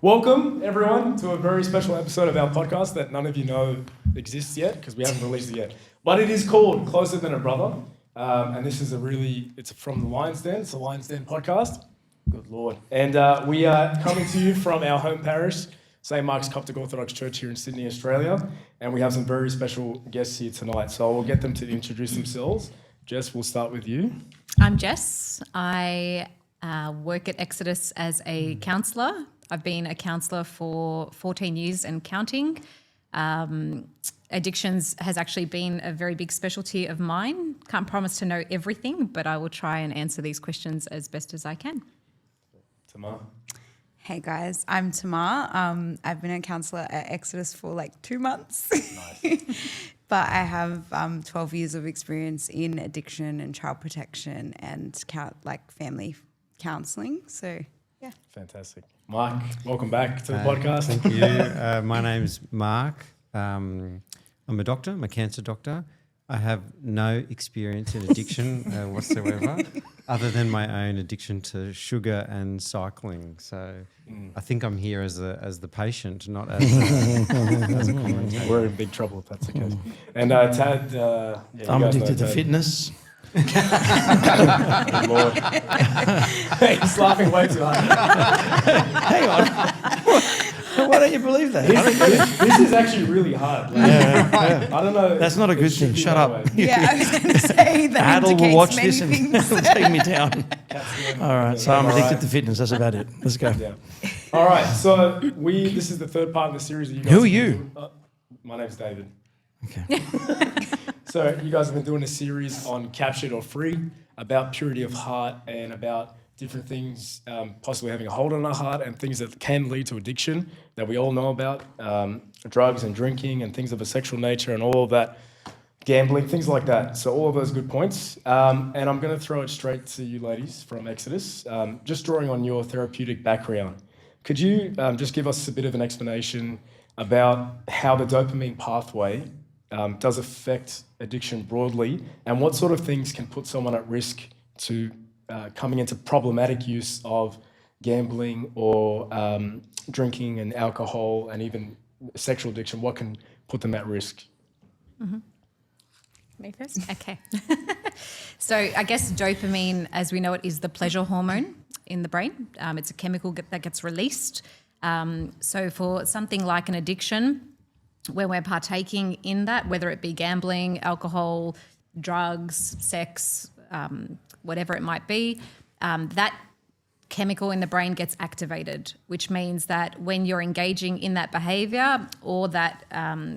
Welcome, everyone, to a very special episode of our podcast that none of you know exists yet because we haven't released it yet. But it is called Closer Than a Brother. And this is it's from the Lion's Den. It's a Lion's Den podcast. Good Lord. And we are coming to you from our home parish, St. Mark's Coptic Orthodox Church here in Sydney, Australia. And we have some very special guests here tonight. So we'll get them to introduce themselves. Jess, we'll start with you. I'm Jess. I work at Exodus as a counsellor. I've been a counsellor for 14 years and counting. Addictions has actually been a very big specialty of mine. Can't promise to know everything, but I will try and answer these questions as best as I can. Tamar. Hey guys, I'm Tamar. I've been a counsellor at Exodus for like 2 months. Nice. But I have 12 years of experience in addiction and child protection and family counselling. So, yeah. Fantastic. Mark, welcome back to the podcast. Thank you. My name's Mark. I'm a doctor. I'm a cancer doctor. I have no experience in addiction whatsoever, other than my own addiction to sugar and cycling. So I think I'm here as the patient, not as a commentator. We're in big trouble if that's the case. And Tad, I'm addicted to fitness. Good Lord. He's laughing way too hard. Hang on. Why don't you believe that? This is actually really hard. Like, Yeah. I don't know. That's not a good thing. Shut up. Yeah, I was going to say that Adel will watch many this and things. it'll take me down. All right, so I'm addicted to fitness. That's about it. Let's go. Yeah. All right. So this is the third part of the series that you guys. Who are have been you? doing. My name's David. Okay. So you guys have been doing a series on Captured or Free about purity of heart and about different things, possibly having a hold on our heart and things that can lead to addiction that we all know about, drugs and drinking and things of a sexual nature and all of that, gambling, things like that. So all of those good points. And I'm going to throw it straight to you ladies from Exodus, just drawing on your therapeutic background. Could you just give us a bit of an explanation about how the dopamine pathway does affect addiction broadly, and what sort of things can put someone at risk to coming into problematic use of gambling or drinking and alcohol and even sexual addiction? What can put them at risk? Mm-hmm. Me first? Okay. So I guess dopamine, as we know it, is the pleasure hormone in the brain. It's a chemical that gets released. So for something like an addiction, when we're partaking in that, whether it be gambling, alcohol, drugs, sex, whatever it might be, that chemical in the brain gets activated, which means that when you're engaging in that behaviour or that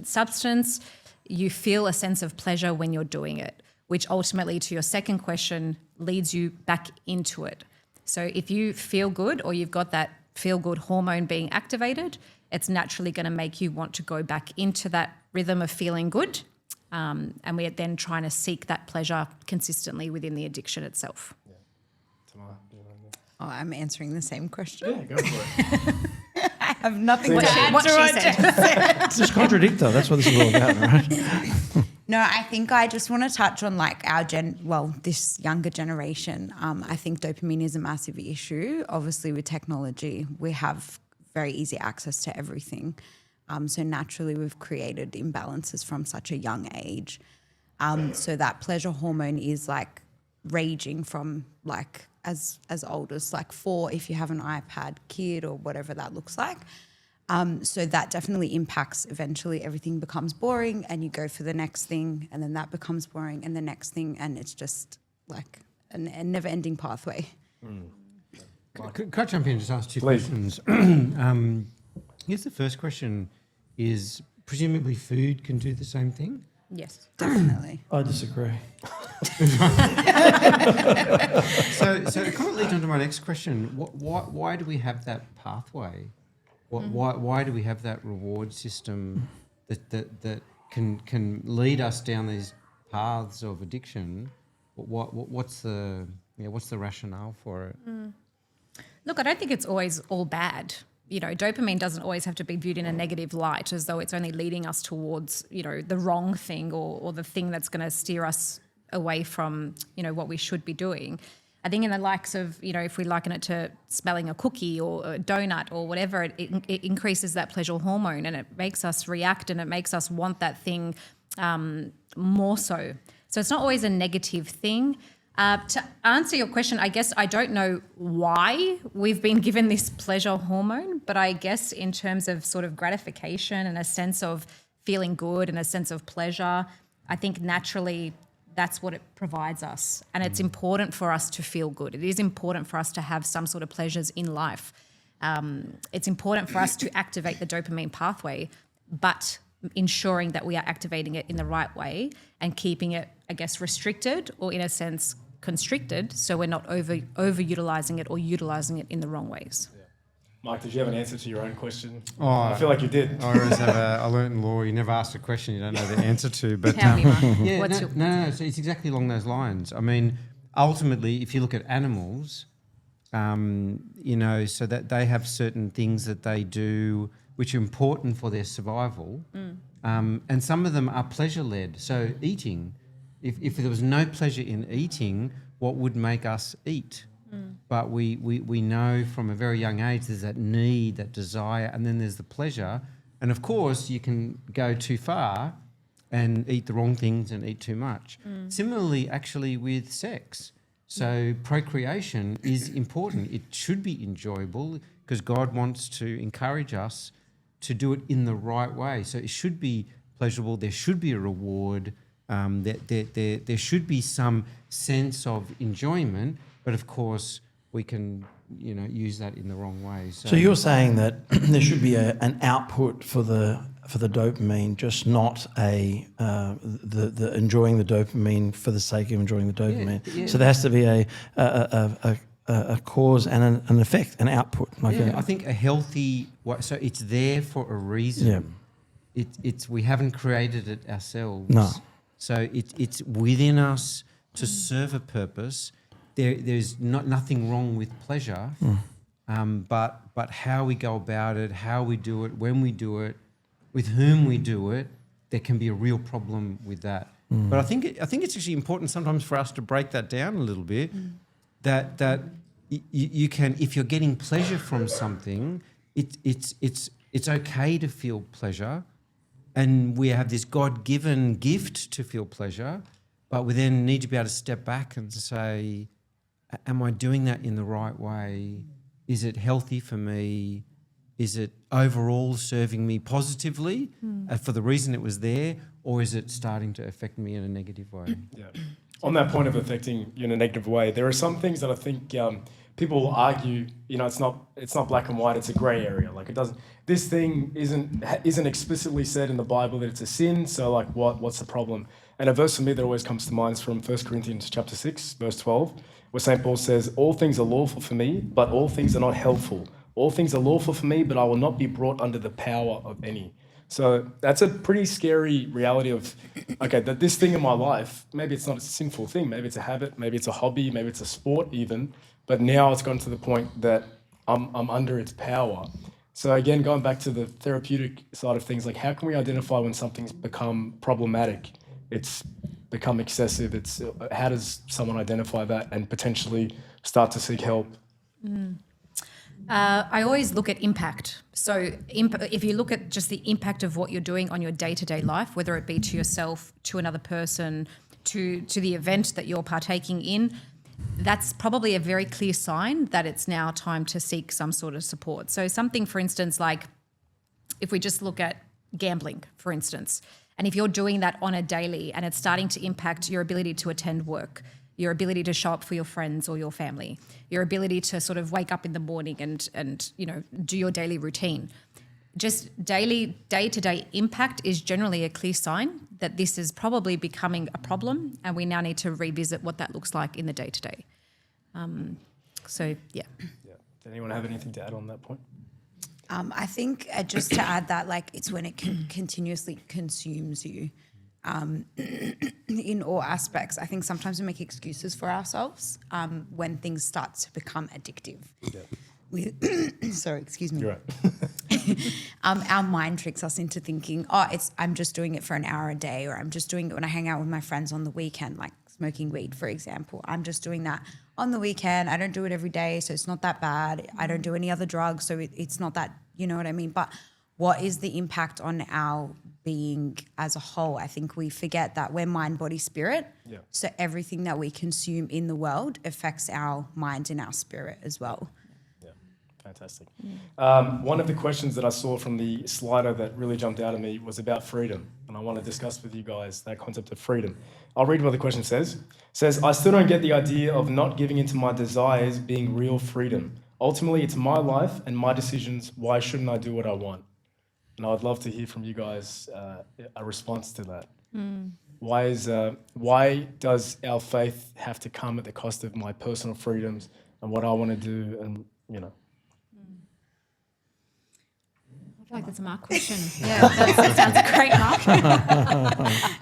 substance, you feel a sense of pleasure when you're doing it, which ultimately, to your second question, leads you back into it. So if you feel good or you've got that feel-good hormone being activated, it's naturally going to make you want to go back into that rhythm of feeling good. And we're then trying to seek that pleasure consistently within the addiction itself. Yeah. Tamar, Oh, I'm answering the same question. yeah, go for it. I have nothing to What add what to she what said. Jess said. Just contradict her. That's what this is all about, right? No, I think I just want to touch on like this younger generation. I think dopamine is a massive issue. Obviously with technology, we have very easy access to everything. So naturally we've created imbalances from such a young age. So that pleasure hormone is like raging from like as old as like 4 if you have an iPad kid or whatever that looks like. So that definitely impacts eventually everything becomes boring and you go for the next thing and then that becomes boring and the next thing and it's just like a never-ending pathway. Could I jump in and just ask 2 Please. questions? I guess the first question is, presumably food can do the same thing? Yes. Definitely. I disagree. So it kind of leads on to my next question. Why do we have that pathway? Why do we have that reward system that can lead us down these paths of addiction? What's the rationale for it? Look, I don't think it's always all bad. You know, dopamine doesn't always have to be viewed in a negative light as though it's only leading us towards, you know, the wrong thing or the thing that's going to steer us away from, you know, what we should be doing. I think in the likes of, if we liken it to smelling a cookie or a donut or whatever, it increases that pleasure hormone and it makes us react and it makes us want that thing more so. So it's not always a negative thing. To answer your question, I guess I don't know why we've been given this pleasure hormone, but I guess in terms of sort of gratification and a sense of feeling good and a sense of pleasure, I think naturally that's what it provides us. And it's important for us to feel good. It is important for us to have some sort of pleasures in life. It's important for us to activate the dopamine pathway, but ensuring that we are activating it in the right way and keeping it, I guess, restricted or in a sense constricted, so we're not overutilizing it or utilizing it in the wrong ways. Yeah. Mike, did you have an answer to your own question? Oh, I feel like you did. I always have I learnt in law, you never ask a question you don't know the answer to. But Tell me, Mark. yeah, What's no, so it's exactly along those lines. I mean, ultimately, if you look at animals, so that they have certain things that they do which are important for their survival, and some of them are pleasure-led. So eating, if there was no pleasure in eating, what would make us eat? But we know from a very young age there's that need, that desire, and then there's the pleasure. And of course, you can go too far and eat the wrong things and eat too much. Similarly, actually, with sex. So procreation is important. It should be enjoyable because God wants to encourage us to do it in the right way. So it should be pleasurable. There should be a reward. There should be some sense of enjoyment, but of course we can, use that in the wrong way. So you're saying that there should be an output for the dopamine, just not the enjoying the dopamine for the sake of enjoying the dopamine. Yeah. So there has to be a cause and an effect, an output. I think a healthy. So it's there for a reason. Yeah. It's we haven't created it ourselves. No. So it's within us to serve a purpose. There's nothing wrong with pleasure, but how we go about it, how we do it, when we do it, with whom we do it, there can be a real problem with that. But I think it's actually important sometimes for us to break that down a little bit. That you can, if you're getting pleasure from something, it's okay to feel pleasure. And we have this God-given gift to feel pleasure, but we then need to be able to step back and say, am I doing that in the right way? Is it healthy for me? Is it overall serving me positively for the reason it was there, or is it starting to affect me in a negative way? Yeah. On that point of affecting you in a negative way, there are some things that I think people will argue. It's not black and white. It's a grey area. Like it doesn't. This thing isn't explicitly said in the Bible that it's a sin. So like, what's the problem? And a verse for me that always comes to mind is from 1 Corinthians chapter 6, verse 12, where St. Paul says, "All things are lawful for me, but all things are not helpful. All things are lawful for me, but I will not be brought under the power of any." So that's a pretty scary reality of, okay, that this thing in my life, maybe it's not a sinful thing, maybe it's a habit, maybe it's a hobby, maybe it's a sport even, but now it's gotten to the point that I'm under its power. So again, going back to the therapeutic side of things, like how can we identify when something's become problematic? It's become excessive. How does someone identify that and potentially start to seek help? I always look at impact. So if you look at just the impact of what you're doing on your day-to-day life, whether it be to yourself, to another person, to the event that you're partaking in, that's probably a very clear sign that it's now time to seek some sort of support. So something, for instance, like if we just look at gambling, for instance, and if you're doing that on a daily and it's starting to impact your ability to attend work, your ability to show up for your friends or your family, your ability to sort of wake up in the morning and do your daily routine. Just day-to-day impact is generally a clear sign that this is probably becoming a problem and we now need to revisit what that looks like in the day-to-day. Yeah. Does anyone have anything to add on that point? I think just to add that, like, it's when it continuously consumes you in all aspects. I think sometimes we make excuses for ourselves when things start to become addictive. Yeah. Sorry, excuse me. You're right. Our mind tricks us into thinking, I'm just doing it for an hour a day, or I'm just doing it when I hang out with my friends on the weekend. Like, smoking weed, for example. I'm just doing that on the weekend. I don't do it every day, so it's not that bad. I don't do any other drugs, so it's not that, you know what I mean? But what is the impact on our being as a whole? I think we forget that we're mind, body, spirit. Yeah. So everything that we consume in the world affects our mind and our spirit as well. Yeah, fantastic. One of the questions that I saw from the slider that really jumped out at me was about freedom, and I want to discuss with you guys that concept of freedom. I'll read what the question says. It says, I still don't get the idea of not giving into my desires being real freedom. Ultimately, it's my life and my decisions. Why shouldn't I do what I want? And I would love to hear from you guys a response to that. Why does our faith have to come at the cost of my personal freedoms and what I want to do? And I feel like that's a Mark question. Yeah, that sounds great, Mark.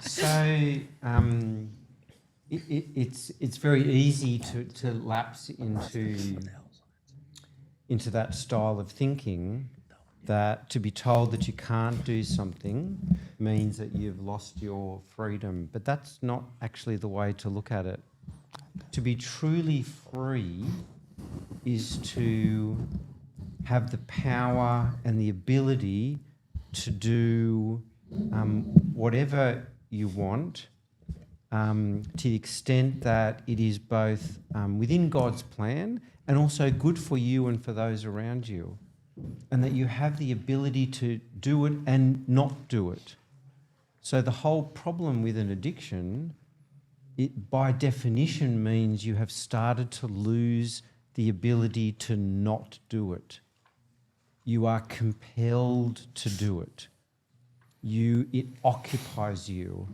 So it's very easy to lapse into that style of thinking, that to be told that you can't do something means that you've lost your freedom. But that's not actually the way to look at it. To be truly free is to have the power and the ability to do whatever you want, to the extent that it is both within God's plan and also good for you and for those around you, and that you have the ability to do it and not do it. So the whole problem with an addiction, it by definition means you have started to lose the ability to not do it. You are compelled to do it. It occupies you.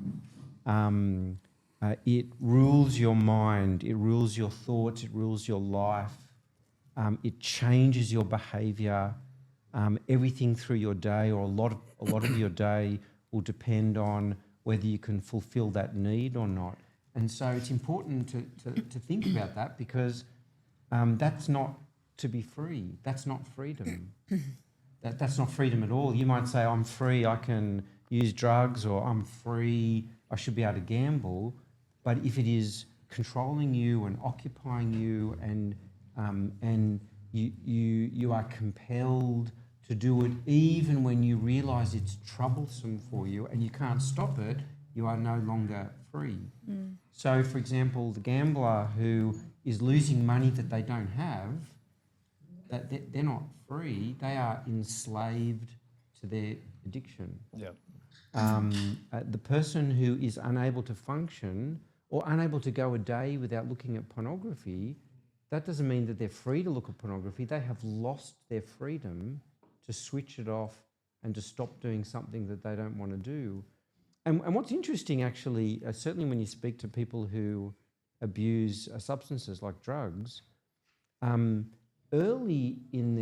It rules your mind. It rules your thoughts. It rules your life. It changes your behaviour. Everything through your day, or a lot of your day, will depend on whether you can fulfil that need or not. And so it's important to think about that, because that's not to be free. That's not freedom. That's not freedom at all. You might say, I'm free, I can use drugs, or I'm free, I should be able to gamble. But if it is controlling you and occupying you, and you are compelled to do it even when you realise it's troublesome for you and you can't stop it, you are no longer free. So, for example, the gambler who is losing money that they don't have, they're not free. They are enslaved to their addiction. yeah, The person who is unable to function or unable to go a day without looking at pornography, that doesn't mean that they're free to look at pornography. They have lost their freedom to switch it off and to stop doing something that they don't want to do. And what's interesting, actually, certainly when you speak to people who abuse substances like drugs, early in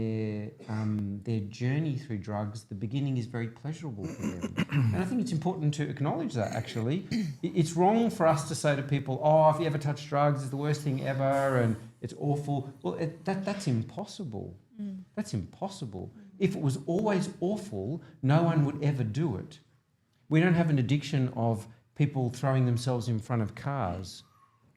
their journey through drugs, the beginning is very pleasurable for them. And I think it's important to acknowledge that, actually. It's wrong for us to say to people, oh, if you ever touch drugs, it's the worst thing ever and it's awful. Well, that's impossible. That's impossible. If it was always awful, no one would ever do it. We don't have an addiction of people throwing themselves in front of cars.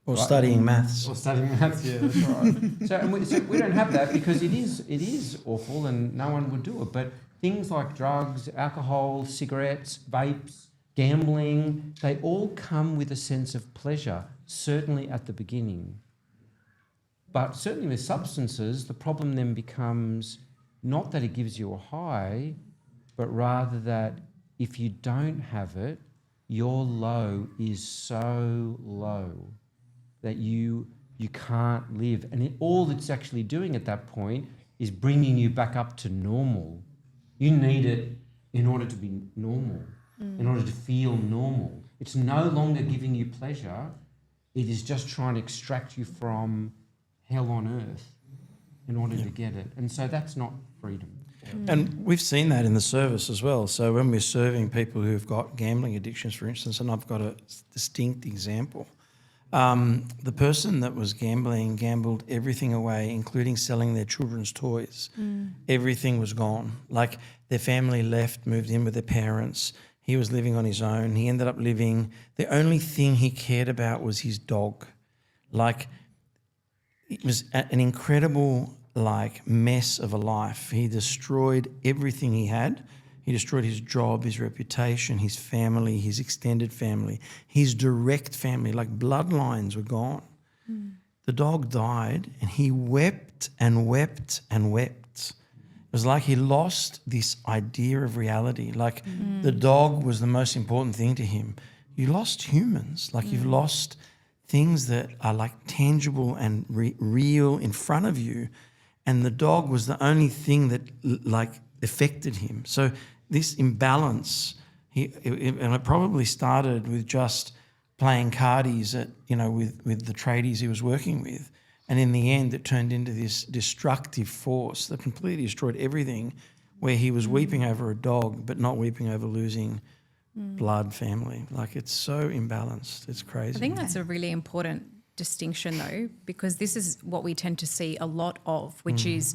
Or studying maths. Or studying maths, yeah, that's right. So we don't have that, because it is awful and no one would do it. But things like drugs, alcohol, cigarettes, vapes, gambling, they all come with a sense of pleasure, certainly at the beginning. But certainly with substances, the problem then becomes not that it gives you a high, but rather that if you don't have it, your low is so low that you can't live. And all it's actually doing at that point is bringing you back up to normal. You need it in order to be normal, in order to feel normal. It's no longer giving you pleasure. It is just trying to extract you from hell on earth in order to get it. And so that's not freedom. And we've seen that in the service as well. So when we're serving people who've got gambling addictions, for instance, and I've got a distinct example, the person that was gambling gambled everything away, including selling their children's toys. Everything was gone. Like, their family left, moved in with their parents. He was living on his own. He ended up living, the only thing he cared about was his dog. Like, it was an incredible, like, mess of a life. He destroyed everything he had. He destroyed his job, his reputation, his family, his extended family, his direct family, like bloodlines were gone. The dog died and he wept and wept and wept. It was like he lost this idea of reality. Like the dog was the most important thing to him. You lost humans. Like you've lost things that are like tangible and real in front of you. And the dog was the only thing that like affected him. So this imbalance, and it probably started with just playing cardies at, with the tradies he was working with. And in the end, it turned into this destructive force that completely destroyed everything, where he was weeping over a dog but not weeping over losing blood family. Like, it's so imbalanced. It's crazy. I think that's a really important distinction, though, because this is what we tend to see a lot of, which is,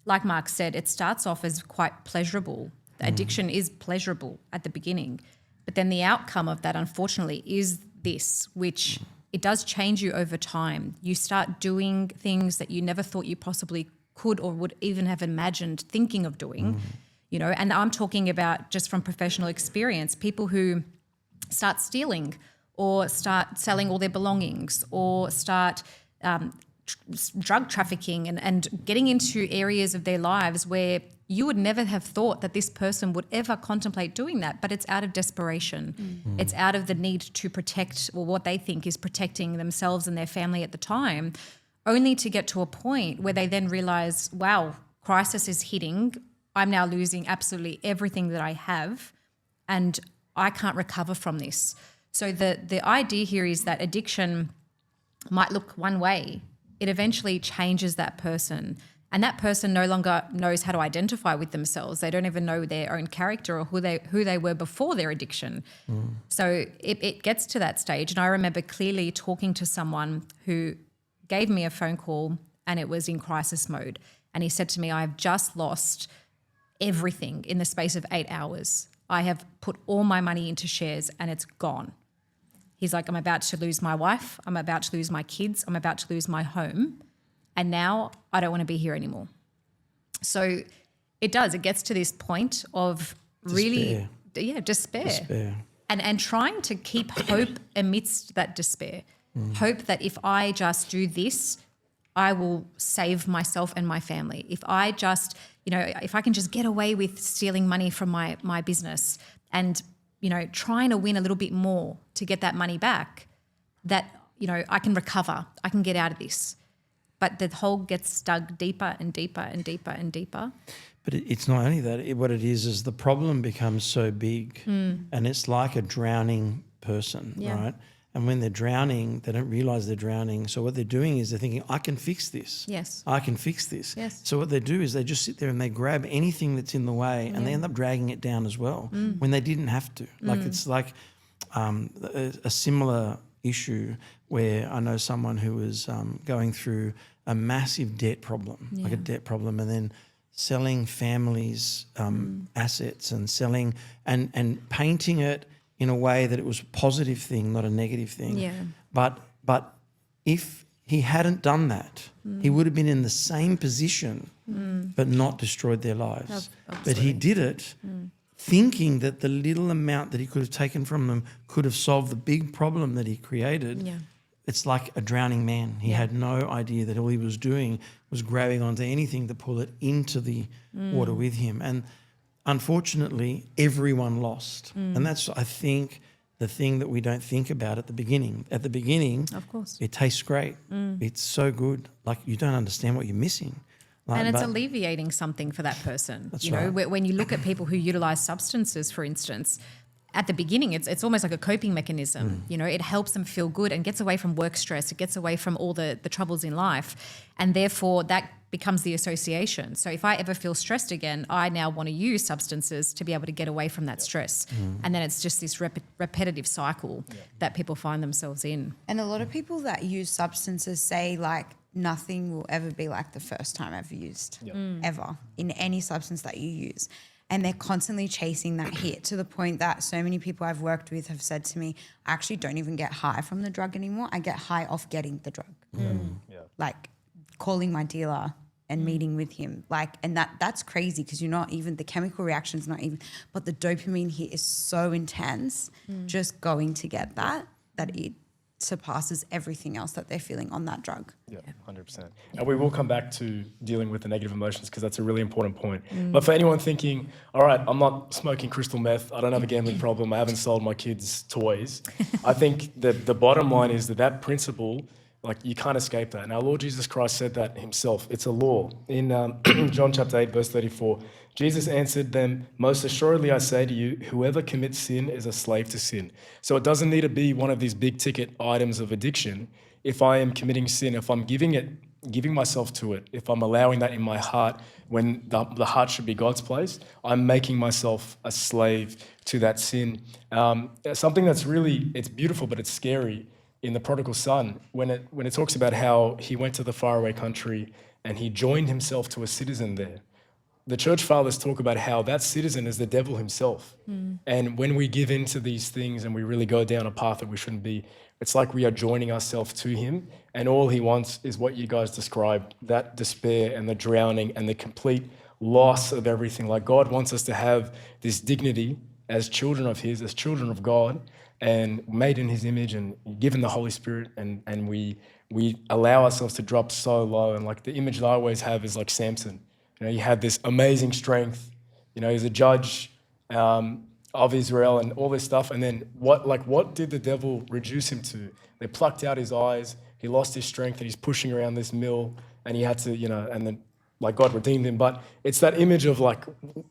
like Mark said, it starts off as quite pleasurable. Addiction is pleasurable at the beginning, but then the outcome of that, unfortunately, is this, which it does change you over time. You start doing things that you never thought you possibly could or would even have imagined thinking of doing, and I'm talking about just from professional experience, people who start stealing or start selling all their belongings or start drug trafficking and getting into areas of their lives where you would never have thought that this person would ever contemplate doing that, but it's out of desperation. It's out of the need to protect, or what they think is protecting themselves and their family at the time, only to get to a point where they then realise, wow, crisis is hitting. I'm now losing absolutely everything that I have and I can't recover from this. So the idea here is that addiction might look one way. It eventually changes that person, and that person no longer knows how to identify with themselves. They don't even know their own character or who they were before their addiction. So it gets to that stage. And I remember clearly talking to someone who gave me a phone call, and it was in crisis mode. And he said to me, I've just lost everything in the space of 8 hours. I have put all my money into shares and it's gone. He's like, I'm about to lose my wife. I'm about to lose my kids. I'm about to lose my home. And now I don't want to be here anymore. So it gets to this point of really, despair. And trying to keep hope amidst that despair. Hope that if I just do this, I will save myself and my family. If I just, if I can just get away with stealing money from my business and, trying to win a little bit more to get that money back, that, I can recover, I can get out of this. But the hole gets dug deeper and deeper and deeper and deeper. But it's not only that. What it is the problem becomes so big and it's like a drowning person, right? And when they're drowning, they don't realise they're drowning. So what they're doing is they're thinking, I can fix this. Yes. I can fix this. Yes. So what they do is they just sit there and they grab anything that's in the way and they end up dragging it down as well when they didn't have to. Like it's like a similar issue where I know someone who was going through a massive debt problem, like a debt problem, and then selling families' assets and selling and painting it in a way that it was a positive thing, not a negative thing. Yeah. But if he hadn't done that, he would have been in the same position but not destroyed their lives. But he did it thinking that the little amount that he could have taken from them could have solved the big problem that he created. Yeah. It's like a drowning man. He had no idea that all he was doing was grabbing onto anything to pull it into the water with him. And unfortunately, everyone lost. And that's, I think, the thing that we don't think about at the beginning. At the beginning, Of course. it tastes great. It's so good. Like, you don't understand what you're missing. Like, And it's but- alleviating something for that person. That's right. right. When you look at people who utilize substances, for instance, at the beginning, it's almost like a coping mechanism. It helps them feel good and gets away from work stress. It gets away from all the troubles in life. And therefore, that becomes the association. So if I ever feel stressed again, I now want to use substances to be able to get away from that stress. And then it's just this repetitive cycle that people find themselves in. And a lot of people that use substances say, like, nothing will ever be like the first time ever used, ever, in any substance that you use. and they're constantly chasing that hit to the point that so many people I've worked with have said to me, I actually don't even get high from the drug anymore. I get high off getting the drug. Like calling my dealer and meeting with him. Like, and that's crazy because you're not even, the chemical reaction's not even, but the dopamine hit is so intense just going to get that it surpasses everything else that they're feeling on that drug. Yeah, 100%. And we will come back to dealing with the negative emotions because that's a really important point. But for anyone thinking, all right, I'm not smoking crystal meth, I don't have a gambling problem, I haven't sold my kids toys, I think the bottom line is that principle, like you can't escape that. And our Lord Jesus Christ said that himself. It's a law. In John chapter 8, verse 34, Jesus answered them, most assuredly I say to you, whoever commits sin is a slave to sin. So it doesn't need to be one of these big ticket items of addiction. If I am committing sin, if I'm giving myself to it, if I'm allowing that in my heart when the heart should be God's place, I'm making myself a slave to that sin. Something that's really, it's beautiful, but it's scary. In the prodigal son, when it talks about how he went to the faraway country and he joined himself to a citizen there, the church fathers talk about how that citizen is the devil himself. And when we give in to these things and we really go down a path that we shouldn't be, it's like we are joining ourselves to him, and all he wants is what you guys described, that despair and the drowning and the complete loss of everything. Like God wants us to have this dignity as children of his, as children of God, and made in his image and given the Holy Spirit, and we allow ourselves to drop so low. And like the image that I always have is like Samson. You know, he had this amazing strength. You know, he's a judge of Israel and all this stuff. And then what did the devil reduce him to? They plucked out his eyes. He lost his strength, and he's pushing around this mill, and he had to, you know, and then like God redeemed him. But it's that image of like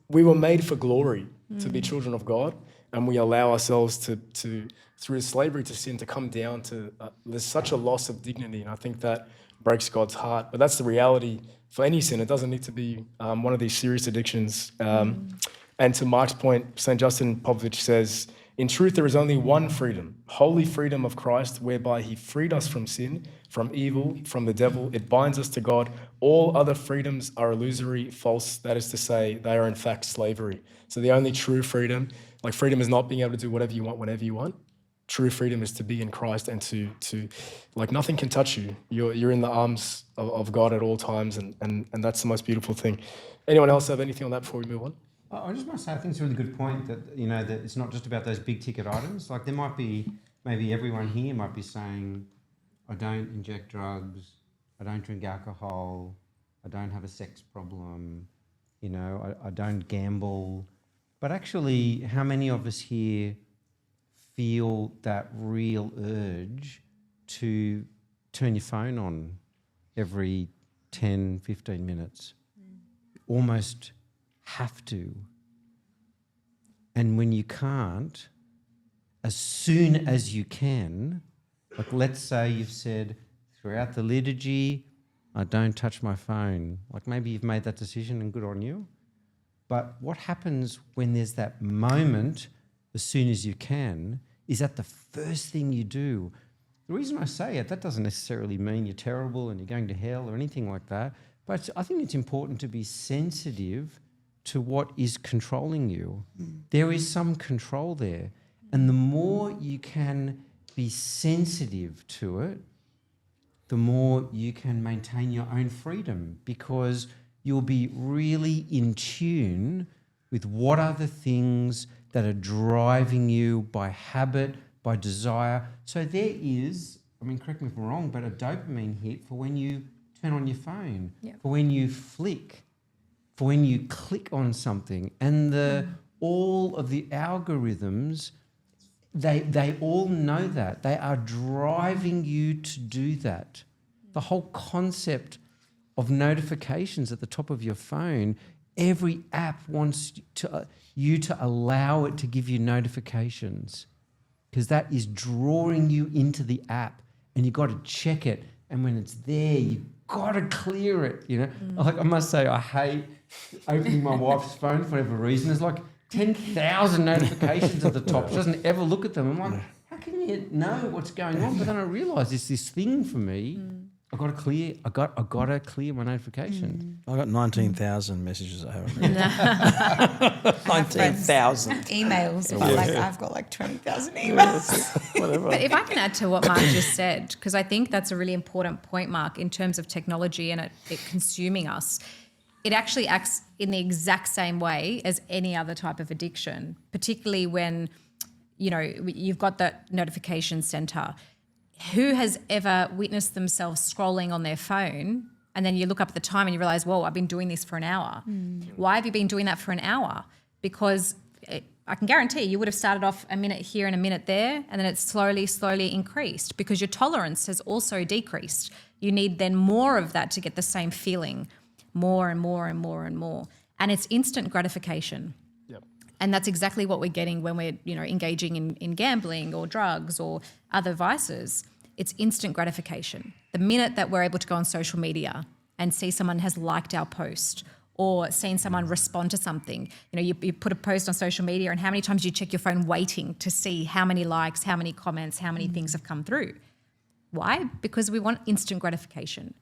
we were made for glory to be children of God. And we allow ourselves to through slavery to sin, to come down to, there's such a loss of dignity. And I think that breaks God's heart. But that's the reality for any sin. It doesn't need to be one of these serious addictions. And to Mark's point, St. Justin Popovich says, in truth, there is only one freedom, holy freedom of Christ, whereby he freed us from sin, from evil, from the devil. It binds us to God. All other freedoms are illusory, false. That is to say, they are in fact slavery. So the only true freedom, like freedom is not being able to do whatever you want, whenever you want. True freedom is to be in Christ and to like nothing can touch you. You're in the arms of God at all times, and that's the most beautiful thing. Anyone else have anything on that before we move on? I just want to say, I think it's a really good point that, you know, that it's not just about those big ticket items. Like there might be, maybe everyone here might be saying, I don't inject drugs, I don't drink alcohol, I don't have a sex problem, you know, I don't gamble. But actually, how many of us here feel that real urge to turn your phone on every 10, 15 minutes? Almost have to. And when you can't, as soon as you can, like let's say you've said throughout the liturgy, I don't touch my phone. Like maybe you've made that decision and good on you. But what happens when there's that moment, as soon as you can, is that the first thing you do? The reason I say it, that doesn't necessarily mean you're terrible and you're going to hell or anything like that. But I think it's important to be sensitive to what is controlling you. There is some control there. And the more you can be sensitive to it, the more you can maintain your own freedom, because you'll be really in tune with what are the things that are driving you by habit, by desire. So there is, I mean, correct me if I'm wrong, but a dopamine hit for when you turn on your phone, for when you flick, for when you click on something. And all of the algorithms, they all know that. They are driving you to do that. The whole concept of notifications at the top of your phone, every app wants you to allow it to give you notifications, because that is drawing you into the app, and you've got to check it. And when it's there, you've got to clear it, you know. Like I must say, I hate opening my wife's phone for whatever reason. There's like 10,000 notifications at the top. She doesn't ever look at them. I'm like, how can you know what's going on? But then I realise it's this thing for me I got to clear my notifications. I got 19,000 messages I haven't read. 19,000. Emails. But like I've got like 20,000 emails. Whatever. But if I can add to what Mark just said, because I think that's a really important point, Mark, in terms of technology and it consuming us, it actually acts in the exact same way as any other type of addiction, particularly when, you've got that notification center. Who has ever witnessed themselves scrolling on their phone and then you look up at the time and you realise, whoa, I've been doing this for an hour. Why have you been doing that for an hour? Because I can guarantee you would have started off a minute here and a minute there, and then it's slowly increased because your tolerance has also decreased. You need then more of that to get the same feeling, more and more and more and more. And it's instant gratification. And that's exactly what we're getting when we're, engaging in gambling or drugs or other vices. It's instant gratification. The minute that we're able to go on social media and see someone has liked our post or seen someone respond to something, you put a post on social media and how many times you check your phone waiting to see how many likes, how many comments, how many things have come through. Why? Because we want instant gratification.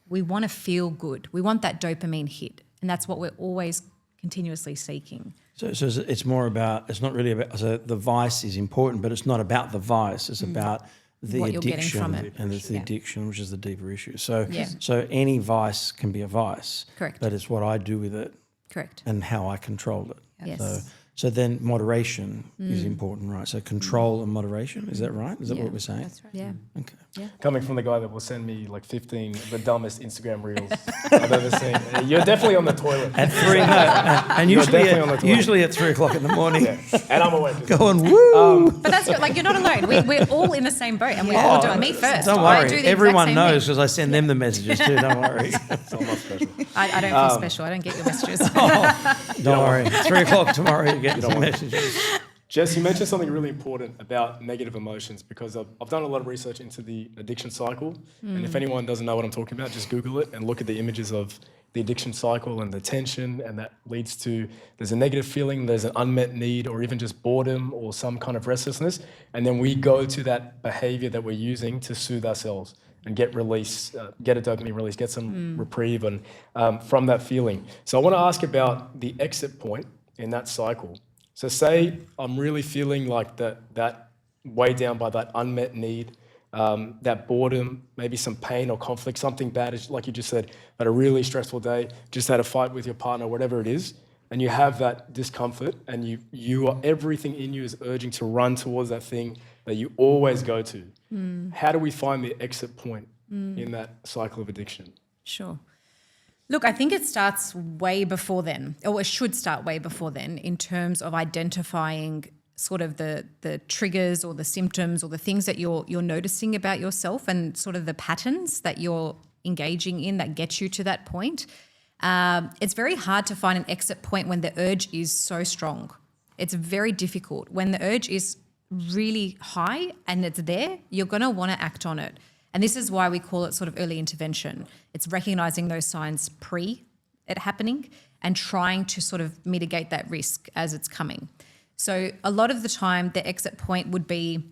We want to feel good. We want that dopamine hit. And that's what we're always continuously seeking. So it's more about, it's not really about, so the vice is important, but it's not about the vice, it's about the What you're getting addiction. from it. And it's the Yeah. addiction, which is the deeper issue. So, Yeah. so any vice can be a vice. Correct. But it's what I do with it Correct. and how I control it. Yes. So then moderation is important, right? So control and moderation, is that right? Is that Yeah. what we're saying? That's right. Yeah. Okay. Coming from the guy that will send me like 15 the dumbest Instagram reels I've ever seen. You're definitely on the toilet. At 3, and You're usually definitely on the toilet. usually at 3 o'clock in the morning, And I'm awake. going, woo! But that's good. Like, you're not alone. We're all in the same boat and we all do it. Me first. Don't I worry, do the exact everyone same knows thing. because I send them the messages too, don't worry. It's not much special. I don't feel special. I don't get your messages. Don't worry, 3 o'clock tomorrow you get don't some want- messages. Jess, you mentioned something really important about negative emotions because I've done a lot of research into the addiction cycle. And if anyone doesn't know what I'm talking about, just Google it and look at the images of the addiction cycle and the tension. And that leads to, there's a negative feeling, there's an unmet need or even just boredom or some kind of restlessness. And then we go to that behavior that we're using to soothe ourselves and get release, get a dopamine release, get some reprieve and from that feeling. So I want to ask about the exit point in that cycle. So say I'm really feeling like that weighed down by that unmet need, that boredom, maybe some pain or conflict, something bad, like you just said, had a really stressful day, just had a fight with your partner, whatever it is, and you have that discomfort and you are, everything in you is urging to run towards that thing that you always go to. How do we find the exit point in that cycle of addiction? Sure. Look, I think it starts way before then, or it should start way before then, in terms of identifying sort of the triggers or the symptoms or the things that you're noticing about yourself and sort of the patterns that you're engaging in that get you to that point. It's very hard to find an exit point when the urge is so strong. It's very difficult. When the urge is really high and it's there, you're going to want to act on it. And this is why we call it sort of early intervention. It's recognizing those signs pre it happening and trying to sort of mitigate that risk as it's coming. So a lot of the time, the exit point would be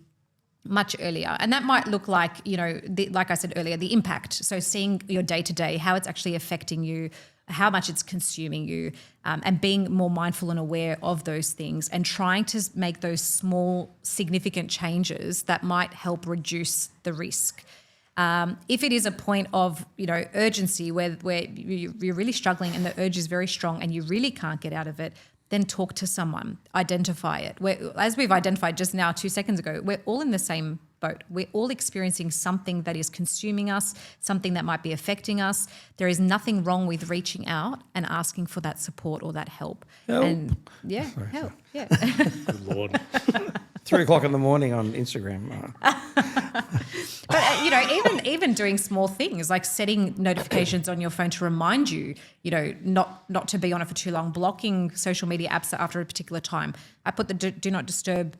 much earlier. And that might look like, like I said earlier, the impact. So seeing your day-to-day, how it's actually affecting you, how much it's consuming you, and being more mindful and aware of those things and trying to make those small, significant changes that might help reduce the risk. If it is a point of, urgency where you're really struggling and the urge is very strong and you really can't get out of it, then talk to someone, identify it. As we've identified just now 2 seconds ago, we're all in the same boat. We're all experiencing something that is consuming us, something that might be affecting us. There is nothing wrong with reaching out and asking for that support or that help. Help. And help. Yeah. Good Lord. 3 o'clock in the morning on Instagram. But even doing small things like setting notifications on your phone to remind you, not to be on it for too long, blocking social media apps after a particular time. I put the do not disturb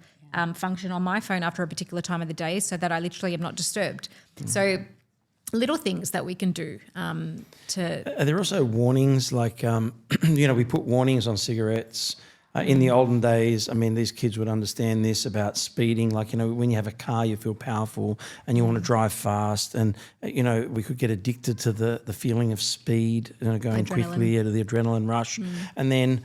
function on my phone after a particular time of the day so that I literally am not disturbed. So little things that we can do to... Are there also warnings like, we put warnings on cigarettes In the olden days, I mean, these kids would understand this about speeding. Like, you know, when you have a car, you feel powerful and you want to drive fast. And, you know, we could get addicted to the feeling of speed, you know, going quickly, the adrenaline rush. And then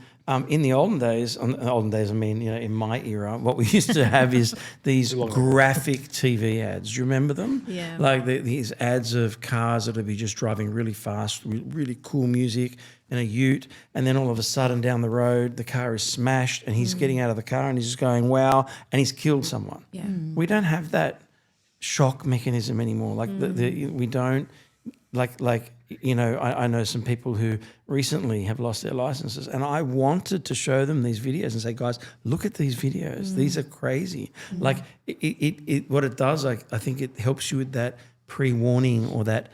in the olden days, I mean, you know, in my era, what we used to have is these graphic TV ads. Do you remember them? Yeah. Like these ads of cars that would be just driving really fast, really cool music in a ute, and then all of a sudden down the road, the car is smashed and he's getting out of the car and he's just going, wow, and he's killed someone. Yeah. We don't have that shock mechanism anymore. Like we don't, like you know, I know some people who recently have lost their licenses, and I wanted to show them these videos and say, guys, look at these videos. These are crazy. Like it what it does, I think it helps you with that pre-warning or that,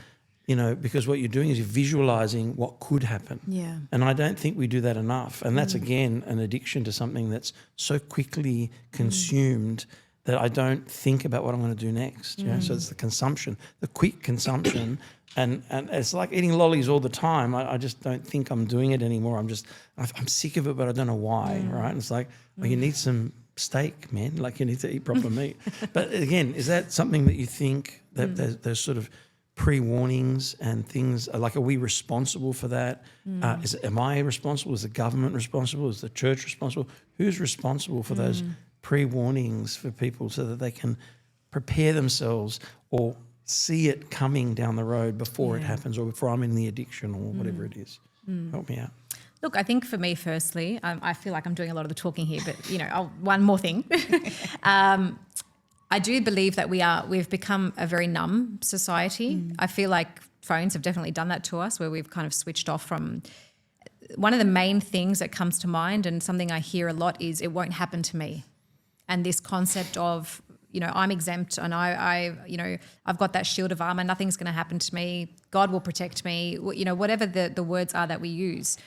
you know, because what you're doing is you're visualizing what could happen. Yeah. And I don't think we do that enough. And that's, again, an addiction to something that's so quickly consumed that I don't think about what I'm going to do next. You know? So it's the consumption, the quick consumption. And it's like eating lollies all the time. I just don't think I'm doing it anymore. I'm sick of it, but I don't know why, right? And it's like, well, you need some steak, man. Like, you need to eat proper meat. But again, is that something that you think that there's sort of pre-warnings and things, like, are we responsible for that? Am I responsible? Is the government responsible? Is the church responsible? Who's responsible for those pre-warnings for people so that they can prepare themselves or see it coming down the road before it happens, or before I'm in the addiction or whatever it is? Help me out. Look, I think for me, firstly, I feel like I'm doing a lot of the talking here, but, you know, one more thing. I do believe that we've become a very numb society. I feel like phones have definitely done that to us, where we've kind of switched off from. One of the main things that comes to mind, and something I hear a lot, is it won't happen to me. And this concept of, you know, I'm exempt and you know, I've got that shield of armor, nothing's going to happen to me, God will protect me, you know, whatever the words are that we use.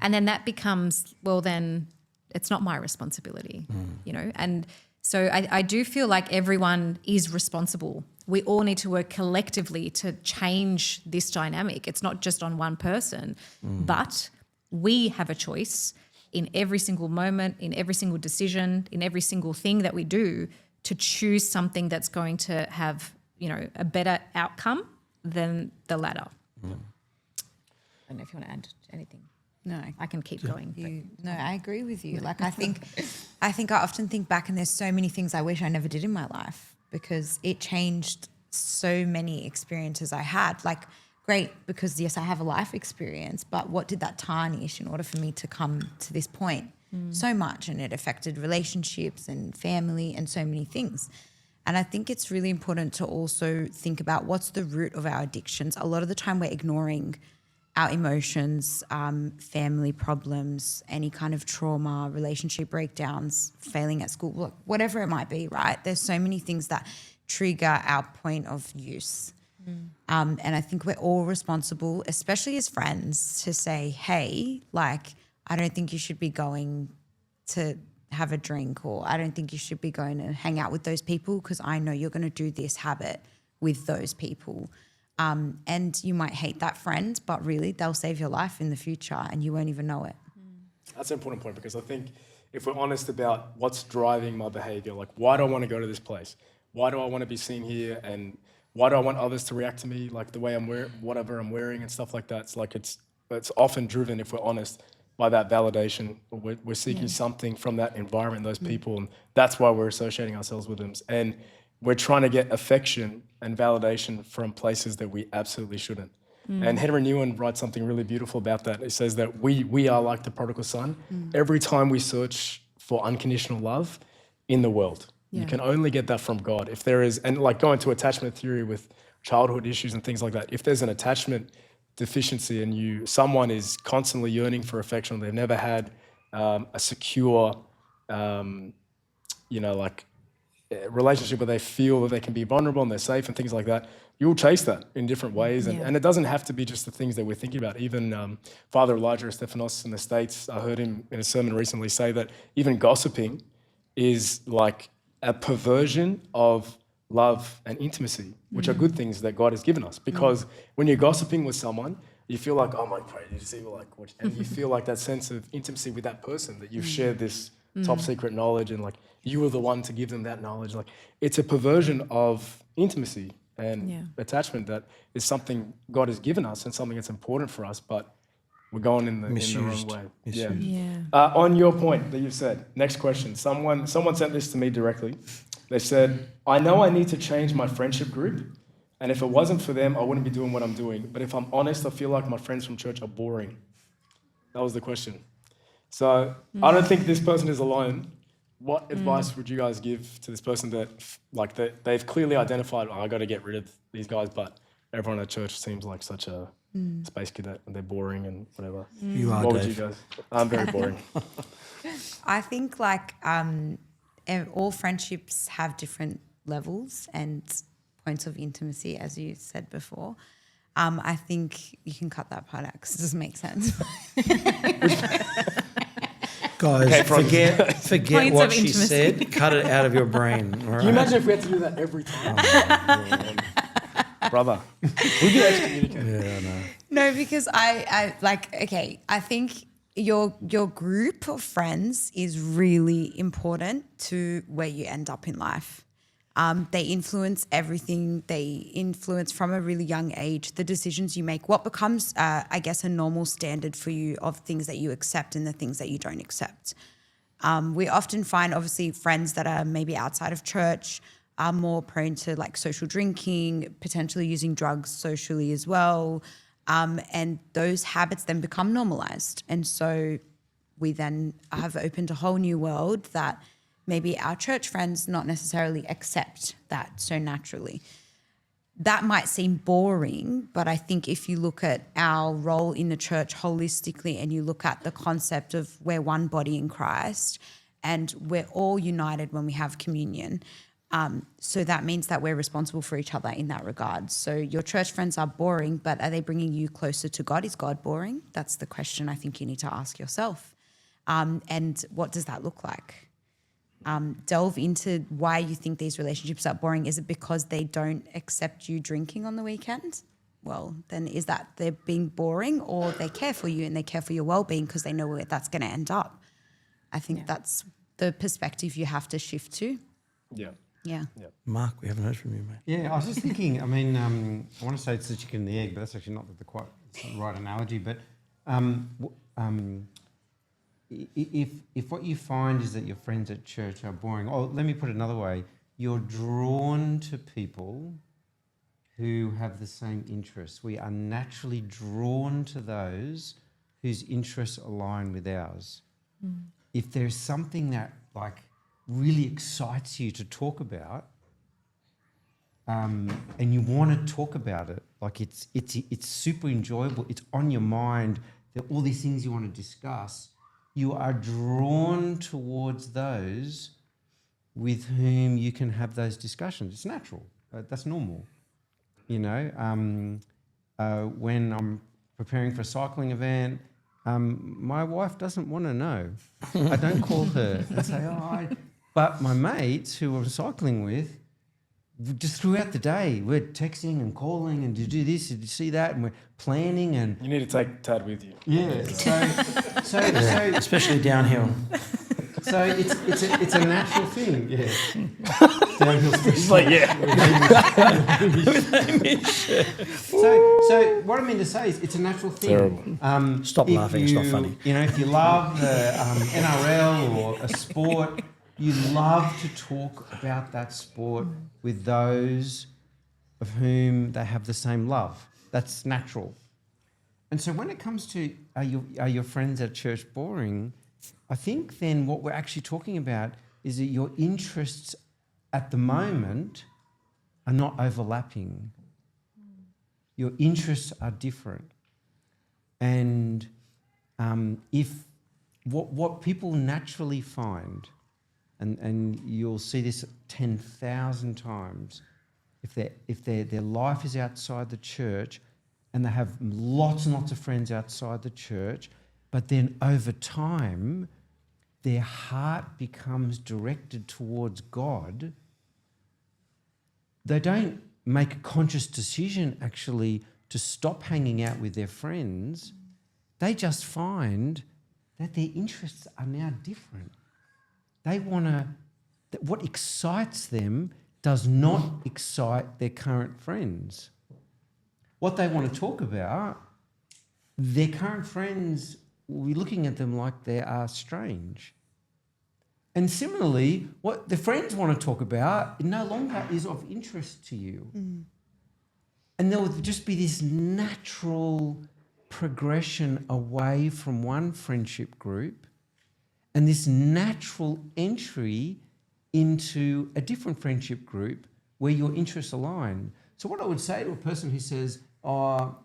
And then that becomes, well, then it's not my responsibility, you know. And so I do feel like everyone is responsible. We all need to work collectively to change this dynamic. It's not just on one person, but we have a choice in every single moment, in every single decision, in every single thing that we do, to choose something that's going to have, you know, a better outcome than the latter. I don't know if you want to add anything. No, I can keep going. No, I agree with you. Like, I think I often think back, and there's so many things I wish I never did in my life, because it changed so many experiences I had. Like, great, because yes, I have a life experience, but what did that tarnish in order for me to come to this point? So much, and it affected relationships and family and so many things. And I think it's really important to also think about what's the root of our addictions. A lot of the time we're ignoring our emotions, family problems, any kind of trauma, relationship breakdowns, failing at school, whatever it might be, right? There's so many things that trigger our point of use. And I think we're all responsible, especially as friends, to say, hey, like, I don't think you should be going to have a drink, or I don't think you should be going to hang out with those people, because I know you're going to do this habit with those people. And you might hate that friend, but really they'll save your life in the future and you won't even know it. That's an important point, because I think if we're honest about what's driving my behavior, like, why do I want to go to this place? Why do I want to be seen here? And why do I want others to react to me like the way I'm wearing, whatever I'm wearing and stuff like that? It's like it's often driven, if we're honest, by that validation. We're seeking something from that environment, those people, and that's why we're associating ourselves with them. And we're trying to get affection and validation from places that we absolutely shouldn't. And Henry Newen writes something really beautiful about that. He says that we are like the prodigal son. Every time we search for unconditional love in the world, you can only get that from God. If there is, and like going to attachment theory with childhood issues and things like that, if there's an attachment deficiency and someone is constantly yearning for affection, they've never had a secure, relationship where they feel that they can be vulnerable and they're safe and things like that, you'll chase that in different ways. And it doesn't have to be just the things that we're thinking about. Even Father Elijah Stephanos in the States, I heard him in a sermon recently say that even gossiping is like a perversion of love and intimacy, which are good things that God has given us. Because when you're gossiping with someone, you feel like, oh my God, you see, like, and you feel like that sense of intimacy with that person, that you've shared this top secret knowledge, and like you were the one to give them that knowledge. Like, it's a perversion of intimacy and attachment that is something God has given us and something that's important for us, but we're going in the wrong way. Misused. On your point that you said, next question. Someone sent this to me directly. They said, I know I need to change my friendship group, and if it wasn't for them, I wouldn't be doing what I'm doing. But if I'm honest, I feel like my friends from church are boring. That was the question. So I don't think this person is alone. What advice would you guys give to this person that, like, they've clearly identified, I got to get rid of these guys, but everyone at church seems like such a space cadet and they're boring and whatever. You are, What Dave. would you guys? I'm very boring. I think like all friendships have different levels and points of intimacy, as you said before. I think you can cut that part out because it doesn't make sense. Guys, forget Points what of she intimacy. said. Cut it out of your brain. All right? Can you imagine if we had to do that every time? Brother, we get excommunicated. Yeah, I know. No, because I think your group of friends is really important to where you end up in life. They influence everything. They influence from a really young age the decisions you make, what becomes, I guess, a normal standard for you of things that you accept and the things that you don't accept. We often find, obviously, friends that are maybe outside of church are more prone to like social drinking, potentially using drugs socially as well. And those habits then become normalized. And so we then have opened a whole new world that maybe our church friends not necessarily accept that so naturally. That might seem boring, but I think if you look at our role in the church holistically and you look at the concept of we're one body in Christ and we're all united when we have communion, so that means that we're responsible for each other in that regard. So your church friends are boring, but are they bringing you closer to God? Is God boring? That's the question I think you need to ask yourself. And what does that look like? Delve into why you think these relationships are boring. Is it because they don't accept you drinking on the weekend? Well, then is that they're being boring, or they care for you and they care for your well-being because they know where that's going to end up? I think that's the perspective you have to shift to. Yeah. Mark, we haven't heard from you, mate. Yeah, I was just thinking, I mean, I want to say it's the chicken and the egg, but that's actually not the right analogy. But if what you find is that your friends at church are boring, or let me put it another way, you're drawn to people who have the same interests. We are naturally drawn to those whose interests align with ours. If there's something that like really excites you to talk about, and you want to talk about it, like it's super enjoyable, it's on your mind, there are all these things you want to discuss, you are drawn towards those with whom you can have those discussions. It's natural. That's normal. You know, when I'm preparing for a cycling event, my wife doesn't want to know. I don't call her and say, but my mates who I'm cycling with, just throughout the day, we're texting and calling and you do this, did you see that? And we're planning and... You need to take Tad with you. Yeah. So Especially downhill. So it's a natural thing, yeah. Downhill. He's like, yeah. So what I mean to say is it's a natural thing. Terrible. Stop laughing, it's not funny. You know, if you love the NRL or a sport, you love to talk about that sport with those of whom they have the same love. That's natural. And so when it comes to are your friends at church boring, I think then what we're actually talking about is that your interests at the moment are not overlapping. Your interests are different. And if what people naturally find, and you'll see this 10,000 times, if their life is outside the church and they have lots and lots of friends outside the church, but then over time their heart becomes directed towards God, they don't make a conscious decision actually to stop hanging out with their friends, they just find that their interests are now different. They want to, what excites them does not excite their current friends. What they want to talk about, their current friends will be looking at them like they are strange. And similarly, what the friends want to talk about, it no longer is of interest to you. And there will just be this natural progression away from one friendship group and this natural entry into a different friendship group where your interests align. So what I would say to a person who says, oh,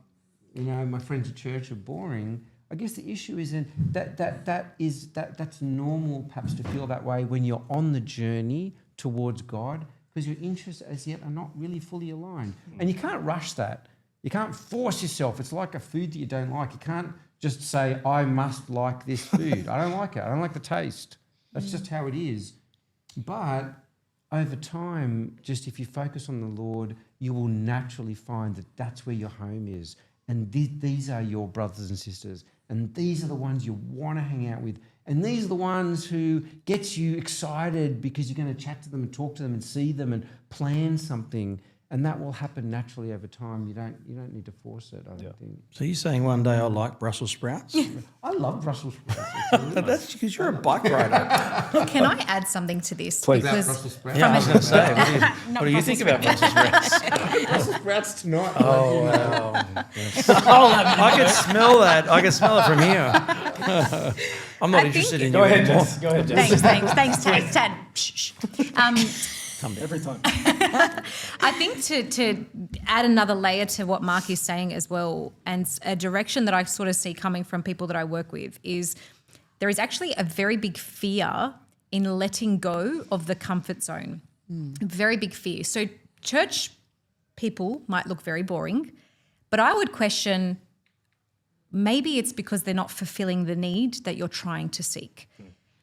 you know, my friends at church are boring, I guess the issue is that's normal perhaps to feel that way when you're on the journey towards God, because your interests as yet are not really fully aligned. And you can't rush that. You can't force yourself. It's like a food that you don't like. You can't just say, I must like this food. I don't like it. I don't like the taste. That's just how it is. But over time, just if you focus on the Lord, you will naturally find that that's where your home is. And these are your brothers and sisters. And these are the ones you want to hang out with. And these are the ones who gets you excited because you're going to chat to them and talk to them and see them and plan something. And that will happen naturally over time. You don't need to force it, I don't think. So you're saying one day I like Brussels sprouts? I love Brussels sprouts. That's because you're a bike rider. Can I add something to this? Please. Because Brussels sprouts? Yeah, I was going to say, what do you think about Brussels sprouts? Brussels sprouts tonight. Oh, wow. I can smell that. I can smell it from here. I'm not interested in Go you ahead, anymore. Jess. Go ahead, Jess. thanks, Tad. Shh. Every time. I think to add another layer to what Mark is saying as well, and a direction that I sort of see coming from people that I work with, is there is actually a very big fear in letting go of the comfort zone. Very big fear. So church people might look very boring, but I would question, maybe it's because they're not fulfilling the need that you're trying to seek.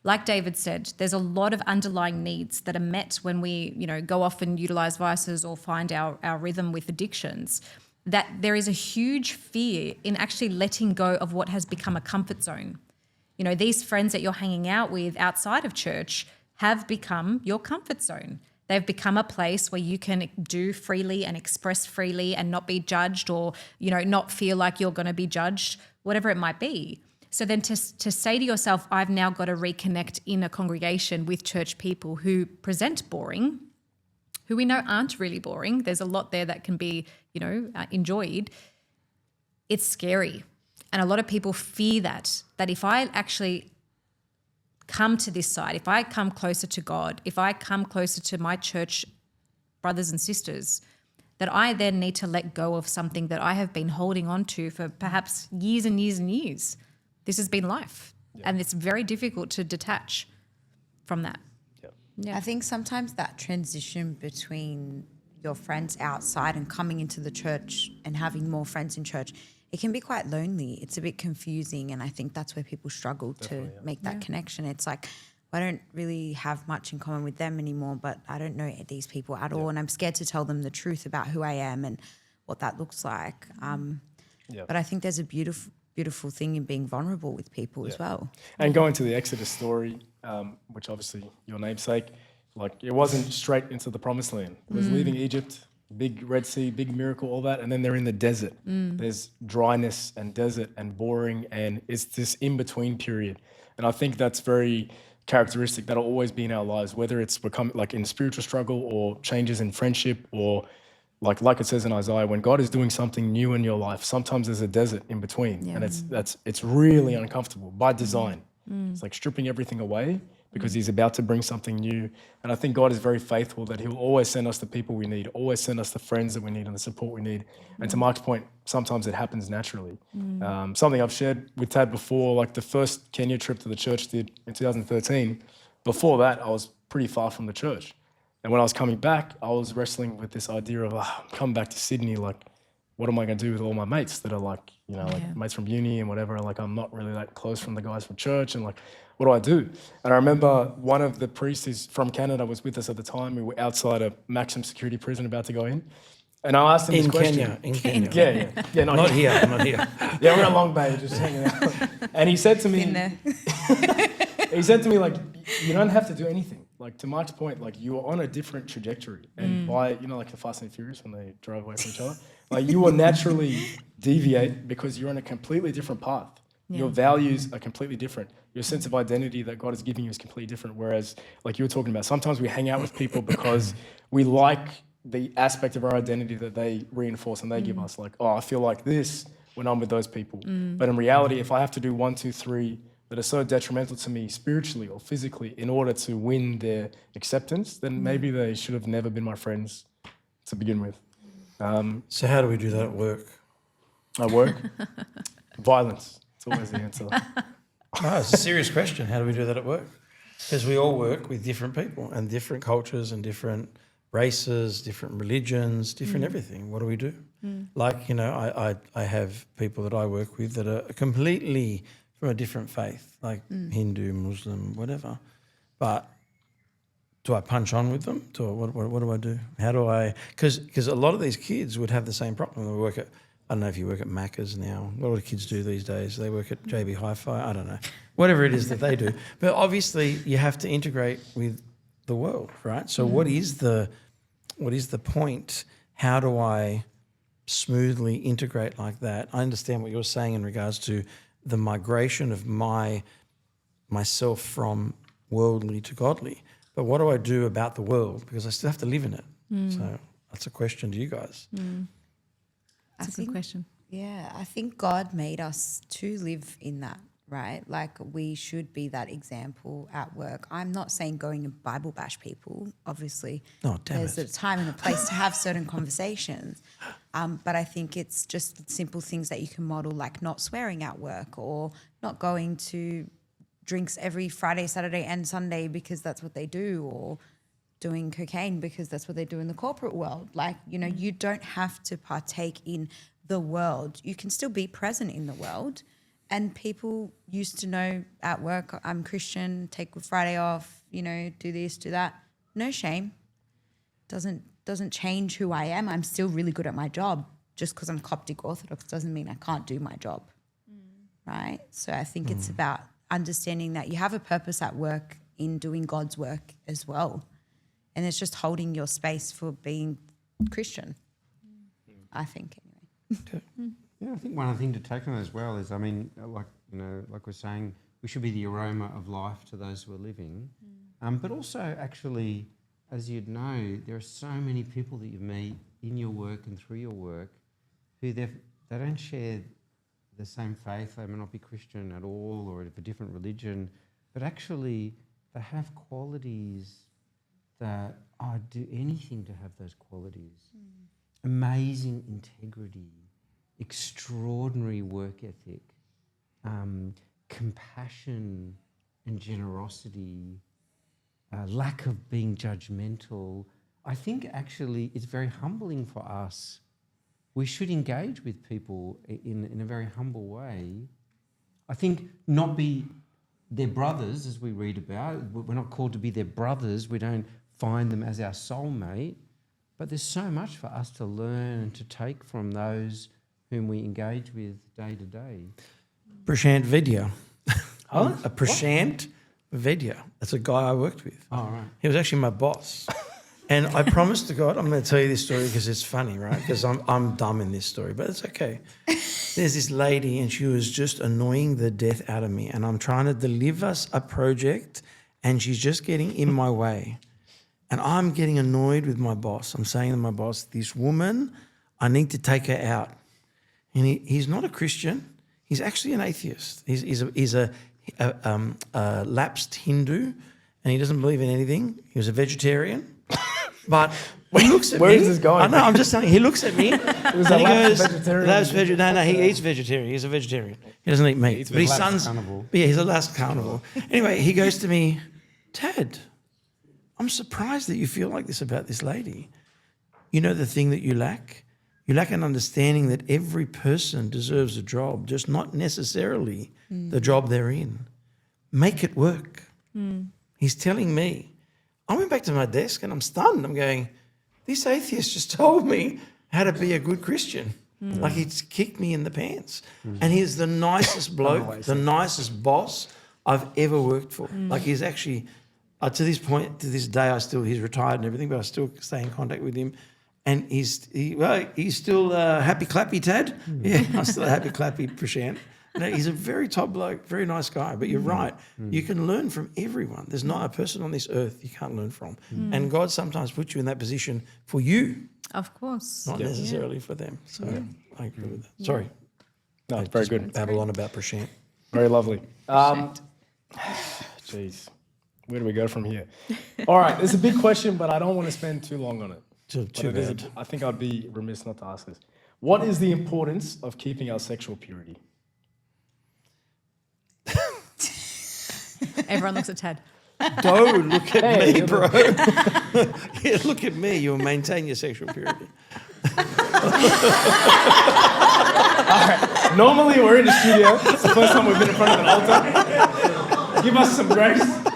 Like David said, there's a lot of underlying needs that are met when we, go off and utilize vices or find our rhythm with addictions, that there is a huge fear in actually letting go of what has become a comfort zone. These friends that you're hanging out with outside of church have become your comfort zone. They've become a place where you can do freely and express freely and not be judged or, not feel like you're going to be judged, whatever it might be. So then to say to yourself, I've now got to reconnect in a congregation with church people who present boring, who we know aren't really boring. There's a lot there that can be, enjoyed. It's scary. And a lot of people fear that if I actually come to this side, if I come closer to God, if I come closer to my church brothers and sisters, that I then need to let go of something that I have been holding on to for perhaps years and years and years. This has been life, and it's very difficult to detach from that. I think sometimes that transition between your friends outside and coming into the church and having more friends in church, it can be quite lonely. It's a bit confusing, and I think that's where people struggle to make that connection. It's like, I don't really have much in common with them anymore, but I don't know these people at all, and I'm scared to tell them the truth about who I am and what that looks like. But I think there's a beautiful thing in being vulnerable with people as well. And going to the Exodus story, which obviously your namesake, like it wasn't straight into the promised land. It was leaving Egypt, big Red Sea, big miracle, all that, and then they're in the desert. There's dryness and desert and boring, and it's this in-between period. And I think that's very characteristic. That'll always be in our lives, whether it's become like in spiritual struggle or changes in friendship or like it says in Isaiah, when God is doing something new in your life, sometimes there's a desert in between, and it's really uncomfortable by design. It's like stripping everything away because He's about to bring something new. And I think God is very faithful that He'll always send us the people we need, always send us the friends that we need and the support we need. And to Mark's point, sometimes it happens naturally. Something I've shared with Tad before, like the first Kenya trip to the church did in 2013. Before that, I was pretty far from the church. And when I was coming back, I was wrestling with this idea of, I'm coming back to Sydney, like, what am I going to do with all my mates that are like, like mates from uni and whatever, and like I'm not really that close from the guys from church, and like, what do I do? And I remember one of the priests who's from Canada was with us at the time. We were outside a maximum security prison about to go in, And I asked him this In question. Kenya. In Kenya. Yeah, Not here. Not here. Yeah, we're at Long Bay, just hanging out. And he said to me, In there. he said to me, like, you don't have to do anything. Like, to Mark's point, like, you are on a different trajectory. And by, you know, like the Fast and Furious when they drive away from each other, like, you will naturally deviate because you're on a completely different path. Your values are completely different. Your sense of identity that God is giving you is completely different. Whereas, like you were talking about, sometimes we hang out with people because we like the aspect of our identity that they reinforce and they give us. Like, oh, I feel like this when I'm with those people. But in reality, if I have to do 1, 2, 3 that are so detrimental to me spiritually or physically in order to win their acceptance, then maybe they should have never been my friends to begin with. So how do we do that at work? At work, violence. It's always the answer. No, it's a serious question. How do we do that at work? Because we all work with different people and different cultures and different races, different religions, different everything. What do we do? Like, you know, I have people that I work with that are completely from a different faith, like Hindu, Muslim, whatever. But do I punch on with them? What do I do? How do I? Because a lot of these kids would have the same problem. They work at, I don't know if you work at Macca's now. What do kids do these days? They work at JB Hi-Fi. I don't know. Whatever it is that they do. But obviously you have to integrate with the world, right? So what is the point? How do I smoothly integrate like that? I understand what you're saying in regards to the migration of myself from worldly to godly. But what do I do about the world? Because I still have to live in it. So that's a question to you guys. That's a good question. Yeah, I think God made us to live in that, right? Like we should be that example at work. I'm not saying going and Bible bash people, obviously. Oh, damn There's it. a time and a place to have certain conversations. But I think it's just simple things that you can model, like not swearing at work or not going to drinks every Friday, Saturday and Sunday because that's what they do, or doing cocaine because that's what they do in the corporate world. Like, you know, you don't have to partake in the world. You can still be present in the world. And people used to know at work, I'm Christian, take Friday off, you know, do this, do that. No shame. Doesn't change who I am. I'm still really good at my job. Just because I'm Coptic Orthodox doesn't mean I can't do my job, right? So I think it's about understanding that you have a purpose at work in doing God's work as well. And it's just holding your space for being Christian, I think, anyway. Yeah, I think one other thing to take on as well is, I mean, like we're saying, we should be the aroma of life to those who are living. But also, actually, as you'd know, there are so many people that you meet in your work and through your work who they don't share the same faith. They may not be Christian at all or of a different religion, but actually they have qualities that I'd do anything to have those qualities. Amazing integrity, extraordinary work ethic, compassion and generosity, lack of being judgmental. I think actually it's very humbling for us. We should engage with people in a very humble way. I think not be their brothers, as we read about. We're not called to be their brothers. We don't find them as our soulmate. But there's so much for us to learn and to take from those whom we engage with day to day. Prashant Vedya. Huh? A Prashant Vedya. That's a guy I worked with. Oh, right. He was actually my boss. And I promised to God, I'm going to tell you this story because it's funny, right? Because I'm dumb in this story, but it's okay. There's this lady and she was just annoying the death out of me, and I'm trying to deliver a project and she's just getting in my way. And I'm getting annoyed with my boss. I'm saying to my boss, this woman, I need to take her out. And he's not a Christian. He's actually an atheist. He's a lapsed Hindu, and he doesn't believe in anything. He was a vegetarian. But he looks at me. Where is this going? I know, I'm just saying, he looks at me and a he lapsed goes, vegetarian. No, he eats vegetarian. He's a vegetarian. He doesn't eat meat. But his lapsed son's, carnivore. yeah, he's a last carnivore. Anyway, he goes to me, Ted, I'm surprised that you feel like this about this lady. You know the thing that you lack? You lack an understanding that every person deserves a job, just not necessarily the job they're in. Make it work. He's telling me. I went back to my desk and I'm stunned. I'm going, this atheist just told me how to be a good Christian. Like he's kicked me in the pants. And he's the nicest bloke, the nicest boss I've ever worked for. Like he's actually, to this point, to this day, he's retired and everything, but I still stay in contact with him. And he's still happy clappy Tad. Yeah, I'm still a happy clappy Prashant. No, he's a very top bloke, very nice guy. But you're right. You can learn from everyone. There's not a person on this earth you can't learn from. And God sometimes puts you in that position for you, Of course. not necessarily for them. So I agree with that. Sorry. No, it's very good. Babble on about Prashant. Very lovely. Jeez, where do we go from here? All right, it's a big question, but I don't want to spend too long on it. Too bad. I think I'd be remiss not to ask this. What is the importance of keeping our sexual purity? Everyone looks at Ted. Don't look at me, you're bro. Yeah, look at me. You'll maintain your sexual purity. Normally, we're in the studio. It's the first time we've been in front of an altar. Give us some grace. Give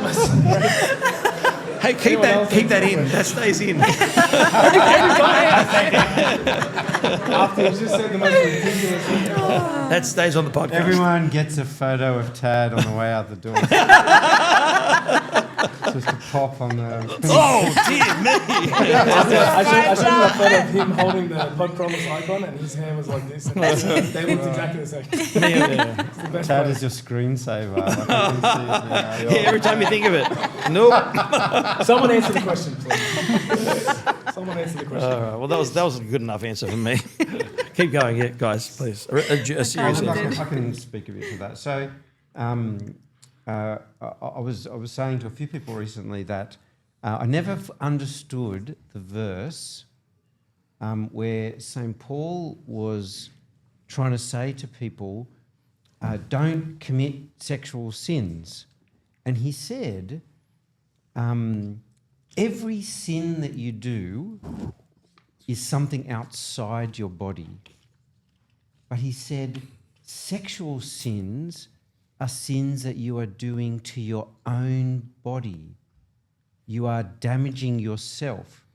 us some grace. Hey, keep that in. That stays in. After you just said the most ridiculous thing. That stays on the podcast. Everyone gets a photo of Tad on the way out the door. Just a pop on the... Oh, dear me. I showed you a photo of him holding the pod promise icon, and his hair was like this. And they looked exactly the same. It's the best Tad photo. is your screensaver. Like I can see it now. Yeah, every time you think of it. Nope. Someone answer the question, please. Someone answer the question. All right. Well, that was a good enough answer for me. Keep going, yeah, guys, please. A serious answer. I can speak a bit to that. So, I was saying to a few people recently that I never understood the verse where St. Paul was trying to say to people, don't commit sexual sins. And he said, every sin that you do is something outside your body. But he said, sexual sins are sins that you are doing to your own body. You are damaging yourself.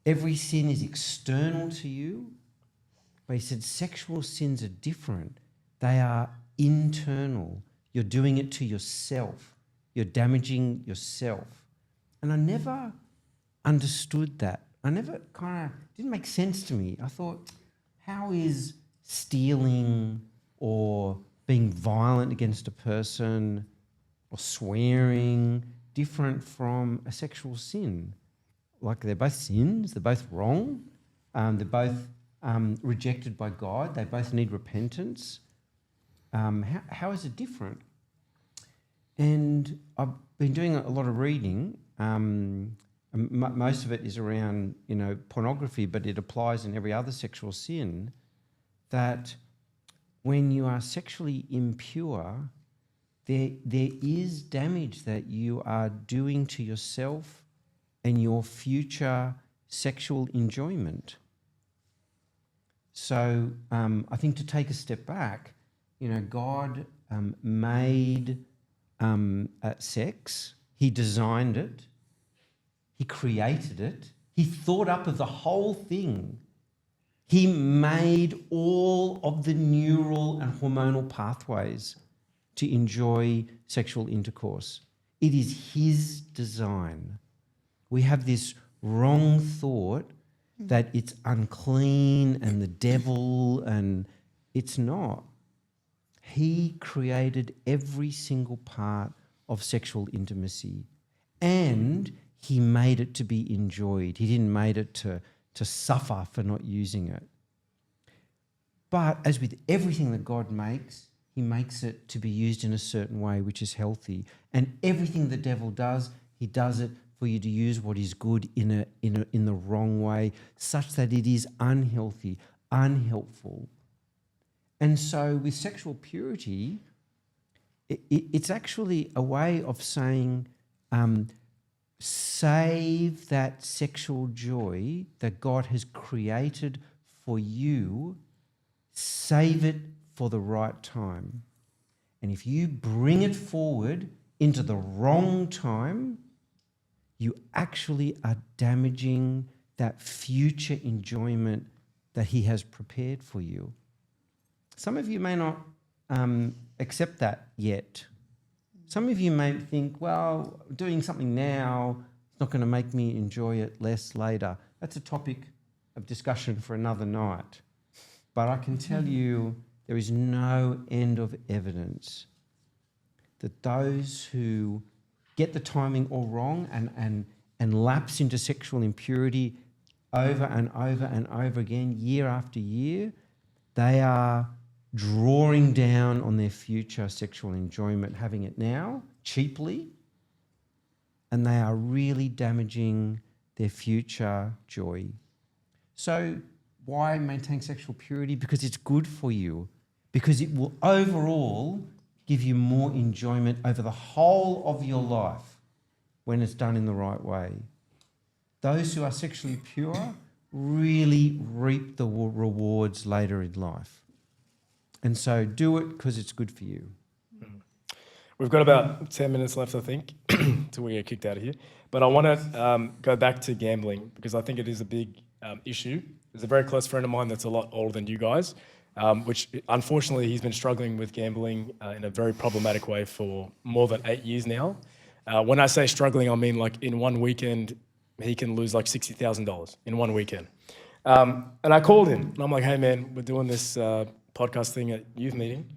Every sin is external to you. But he said sexual sins are different. They are internal. You're doing it to yourself. You're damaging yourself. And I never understood that. I never didn't make sense to me. I thought, how is stealing or being violent against a person or swearing different from a sexual sin? Like they're both sins, they're both wrong, they're both rejected by God, they both need repentance. How is it different? And I've been doing a lot of reading. Most of it is around, pornography, but it applies in every other sexual sin, that when you are sexually impure, there is damage that you are doing to yourself and your future sexual enjoyment. So I think to take a step back, God made sex. He designed it. He created it. He thought up of the whole thing. He made all of the neural and hormonal pathways to enjoy sexual intercourse. It is his design. We have this wrong thought that it's unclean and the devil, and it's not. He created every single part of sexual intimacy, and he made it to be enjoyed. He didn't make it to suffer for not using it. But as with everything that God makes, he makes it to be used in a certain way, which is healthy. And everything the devil does, he does it for you to use what is good in the wrong way, such that it is unhealthy, unhelpful. And so with sexual purity, it's actually a way of saying, save that sexual joy that God has created for you, save it for the right time. And if you bring it forward into the wrong time, you actually are damaging that future enjoyment that he has prepared for you. Some of you may not accept that yet. Some of you may think, well, doing something now is not going to make me enjoy it less later. That's a topic of discussion for another night. But I can tell you there is no end of evidence that those who get the timing all wrong and lapse into sexual impurity over and over and over again, year after year, they are drawing down on their future sexual enjoyment, having it now, cheaply, and they are really damaging their future joy. So why maintain sexual purity? Because it's good for you, because it will overall give you more enjoyment over the whole of your life when it's done in the right way. Those who are sexually pure really reap the rewards later in life. And so do it because it's good for you. We've got about 10 minutes left, I think, till we get kicked out of here. But I want to go back to gambling because I think it is a big issue. There's a very close friend of mine that's a lot older than you guys, which unfortunately he's been struggling with gambling in a very problematic way for more than 8 years now. When I say struggling, I mean like in one weekend, he can lose like $60,000 in one weekend. And I called him and I'm like, hey man, we're doing this podcast thing at youth meeting.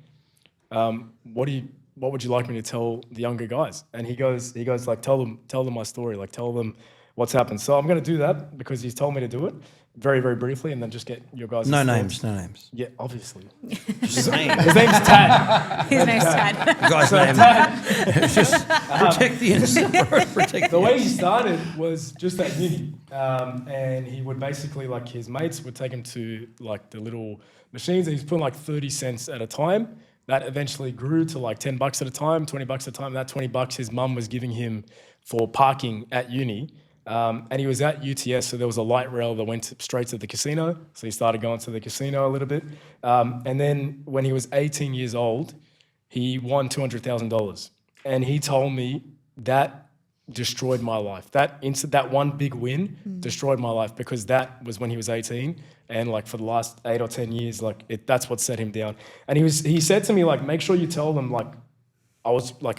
What would you like me to tell the younger guys? And he goes like, tell them my story, like tell them what's happened. So I'm going to do that because he's told me to do it very, very briefly and then just get your guys' No thoughts. names. Yeah, obviously. Just saying. His name's Tad. His name's Tad. The guy's name. Just protect the innocent. Protect The way he started was just at uni. And he would basically, like his mates would take him to like the little machines and he's putting like 30 cents at a time. That eventually grew to like $10 at a time, $20 at a time. That $20 his mum was giving him for parking at uni. And he was at UTS, so there was a light rail that went straight to the casino. So he started going to the casino a little bit. And then when he was 18 years old, he won $200,000. And he told me that destroyed my life. That one big win destroyed my life because that was when he was 18. And like for the last 8 or 10 years, that's what set him down. And he said to me, like, make sure you tell them, like,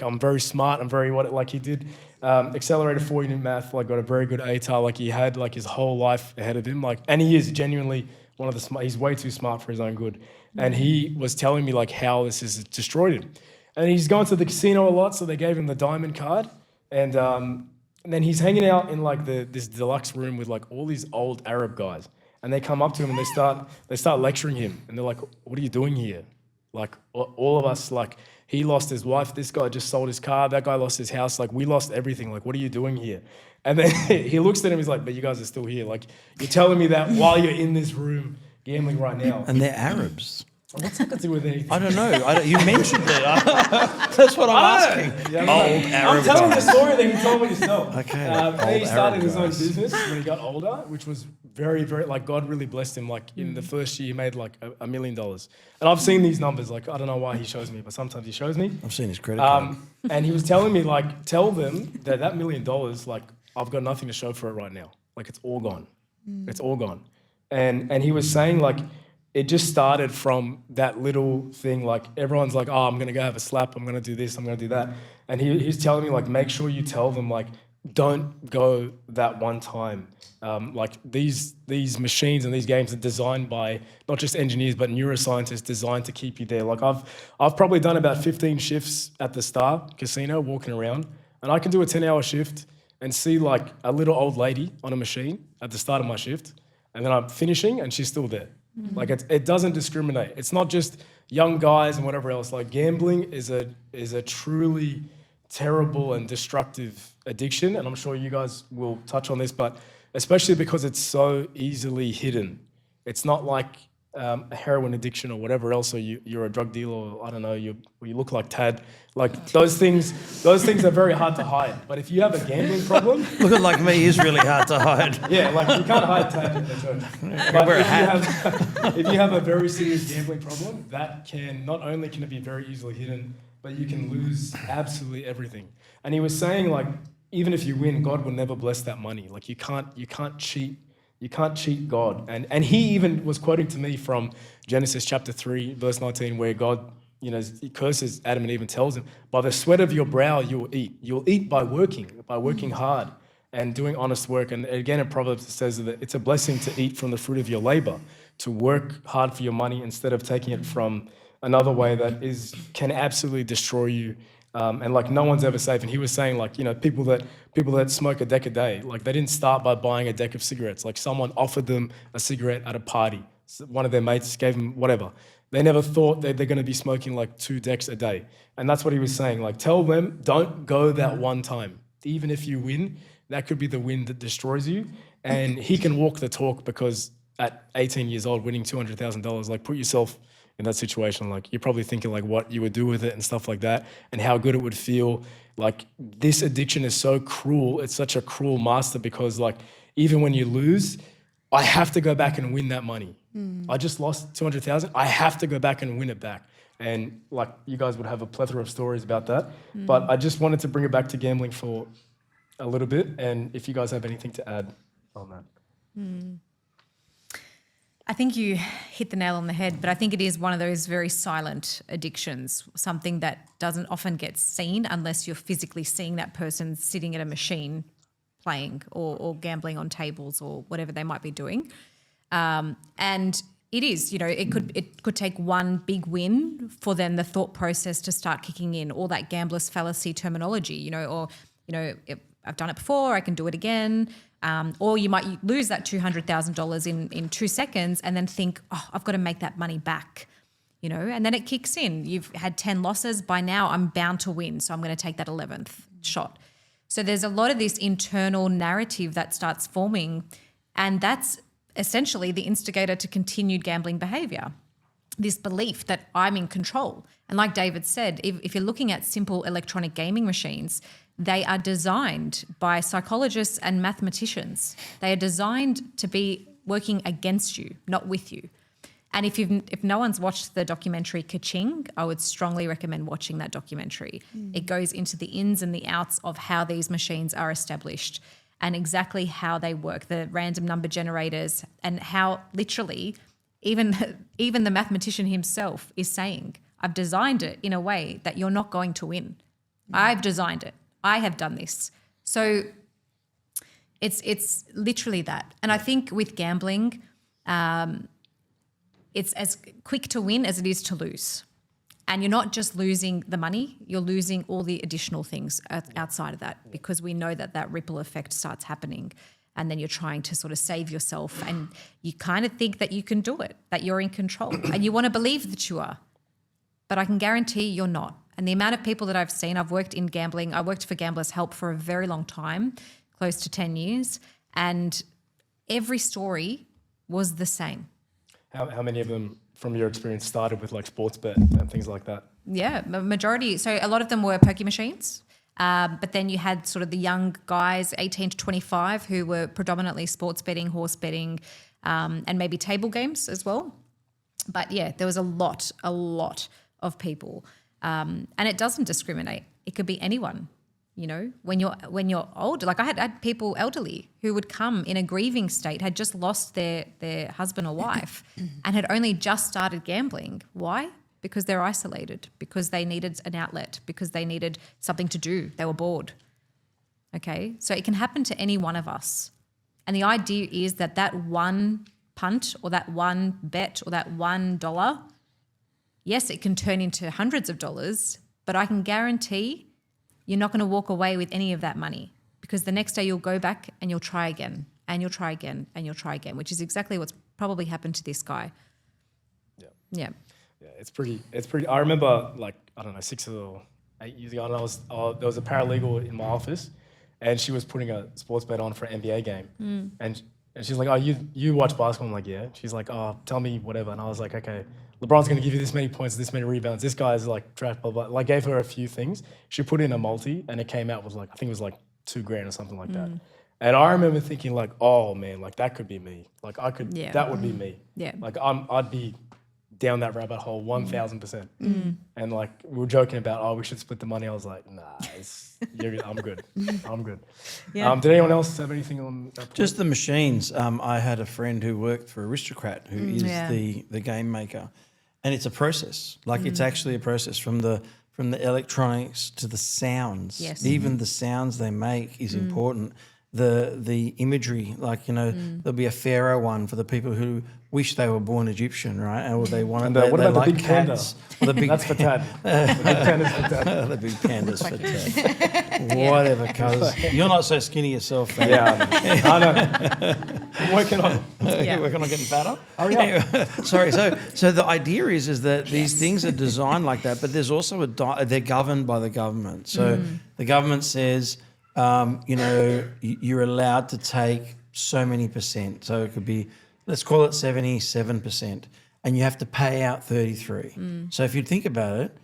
I'm very smart. I'm very he did accelerated 4-unit math, like got a very good ATAR, like he had like his whole life ahead of him, like, and he is genuinely one of the smart. He's way too smart for his own good. And he was telling me like how this has destroyed him. And he's going to the casino a lot, so they gave him the diamond card. And then he's hanging out in like this deluxe room with like all these old Arab guys. And they come up to him and they start lecturing him. And they're like, what are you doing here? Like all of us, like he lost his wife. This guy just sold his car. That guy lost his house. Like we lost everything. Like, what are you doing here? And then he looks at him. He's like, but you guys are still here. Like you're telling me that while you're in this room gambling right now. And they're Arabs. What's that got to do with anything? I don't know. You mentioned it. That's what I'm asking. Yeah, Old Arab. I'm telling the story that you told me yourself. Okay. He started his own business when he got older, which was very, very, like God really blessed him. Like in the first year, he made like $1 million. And I've seen these numbers. Like I don't know why he shows me, but sometimes he shows me. I've seen his credit card. And he was telling me like, tell them that $1 million, like I've got nothing to show for it right now. Like it's all gone. It's all gone. And he was saying like, it just started from that little thing, like everyone's like, oh, I'm going to go have a slap, I'm going to do this, I'm going to do that. And he's telling me like, make sure you tell them like, don't go that one time. Like these machines and these games are designed by not just engineers, but neuroscientists designed to keep you there. Like I've probably done about 15 shifts at the Star Casino walking around, and I can do a 10-hour shift and see like a little old lady on a machine at the start of my shift, and then I'm finishing and she's still there. Like it doesn't discriminate. It's not just young guys and whatever else. Like gambling is a truly terrible and destructive addiction, and I'm sure you guys will touch on this, but especially because it's so easily hidden. It's not like a heroin addiction or whatever else, or you're a drug dealer, or I don't know, you look like Tad. Like those things are very hard to hide. But if you have a gambling problem, Looking like me is really hard to hide. yeah, like you can't hide Tad in the church. But if you have a very serious gambling problem, that not only can it be very easily hidden, but you can lose absolutely everything. And he was saying like, even if you win, God will never bless that money. Like you can't cheat You can't cheat God. And he even was quoting to me from Genesis chapter 3, verse 19, where God, he curses Adam and Eve and tells him, by the sweat of your brow you will eat. You'll eat by working hard and doing honest work. And again, in Proverbs, it says that it's a blessing to eat from the fruit of your labor, to work hard for your money instead of taking it from another way that can absolutely destroy you. And like no one's ever safe. And he was saying like, people that smoke a deck a day, like they didn't start by buying a deck of cigarettes. Like someone offered them a cigarette at a party. So one of their mates gave them whatever. They never thought that they're going to be smoking like 2 decks a day. And that's what he was saying. Like tell them, don't go that one time. Even if you win, that could be the win that destroys you. And he can walk the talk because at 18 years old, winning $200,000, like put yourself in that situation, like you're probably thinking like what you would do with it and stuff like that and how good it would feel. Like this addiction is so cruel. It's such a cruel master because like even when you lose, I have to go back and win that money. I just lost 200,000. I have to go back and win it back. And like you guys would have a plethora of stories about that. But I just wanted to bring it back to gambling for a little bit. And if you guys have anything to add on that. I think you hit the nail on the head, but I think it is one of those very silent addictions, something that doesn't often get seen unless you're physically seeing that person sitting at a machine playing or gambling on tables or whatever they might be doing. And it is, it could take one big win for then the thought process to start kicking in, all that gambler's fallacy terminology, if I've done it before, I can do it again. Or you might lose that $200,000 in 2 seconds and then think, I've got to make that money back, and then it kicks in. You've had 10 losses. By now I'm bound to win, so I'm going to take that 11th shot. So there's a lot of this internal narrative that starts forming, and that's essentially the instigator to continued gambling behavior, this belief that I'm in control. And like David said, if you're looking at simple electronic gaming machines, they are designed by psychologists and mathematicians. They are designed to be working against you, not with you. And if no one's watched the documentary Ka-Ching, I would strongly recommend watching that documentary. It goes into the ins and the outs of how these machines are established and exactly how they work, the random number generators, and how literally even the mathematician himself is saying, I've designed it in a way that you're not going to win. I've designed it. I have done this. So it's literally that. And I think with gambling, it's as quick to win as it is to lose. And you're not just losing the money, you're losing all the additional things outside of that, because we know that ripple effect starts happening. And then you're trying to sort of save yourself and you kind of think that you can do it, that you're in control and you want to believe that you are. But I can guarantee you're not. And the amount of people that I've seen, I've worked in gambling, I worked for Gamblers Help for a very long time, close to 10 years, and every story was the same. How many of them, from your experience, started with like sports bet and things like that? Yeah, majority. So a lot of them were pokie machines, but then you had sort of the young guys, 18 to 25, who were predominantly sports betting, horse betting, and maybe table games as well. But yeah, there was a lot of people. And it doesn't discriminate. It could be anyone, when you're older. Like I had people elderly who would come in a grieving state, had just lost their husband or wife and had only just started gambling. Why? Because they're isolated, because they needed an outlet, because they needed something to do. They were bored. Okay? So it can happen to any one of us. And the idea is that one punt or that one bet or that $1, yes, it can turn into hundreds of dollars, but I can guarantee you're not going to walk away with any of that money, because the next day you'll go back and you'll try again and you'll try again and you'll try again, which is exactly what's probably happened to this guy. Yeah. Yeah, it's pretty. I remember 6 or 8 years ago, and there was a paralegal in my office, and she was putting a sports bet on for an NBA game, and she's like, "Oh, you watch basketball?" I'm like, "Yeah." She's like, "Oh, tell me whatever," and I was like, "Okay, LeBron's going to give you this many points, this many rebounds. This guy's like trash, blah blah." Like, gave her a few things. She put in a multi, and it came out was like, I think it was like $2,000 or something like that. And I remember thinking like, "Oh man, like that could be me. Like I could. Yeah. That would be me. Yeah. Like I'd be down that rabbit hole 1,000%. And like we were joking about, we should split the money. I was like, nah, I'm good. I'm good. Yeah. Did anyone else have anything on that point? Just the machines. I had a friend who worked for Aristocrat, who is Yeah. the game maker, and it's a process. Like it's actually a process from the electronics to the sounds. Yes. Even the sounds they make is important. The imagery, like there'll be a pharaoh one for the people who wish they were born Egyptian, right? Or they want. And they, what they about the like big panda? cats. Or the big That's for Tad. The big panda's for Tad. the big pandas for Tad. Whatever, cuz you're not so skinny yourself. Man. Yeah, I know. I'm working on it. You're working on getting fatter. Oh, yeah. Anyway, sorry. So the idea is that these things are designed like that, but there's also they're governed by the government. So the government says, you're allowed to take so many percent. So it could be, let's call it 77%, and you have to pay out 33. So if you think about it,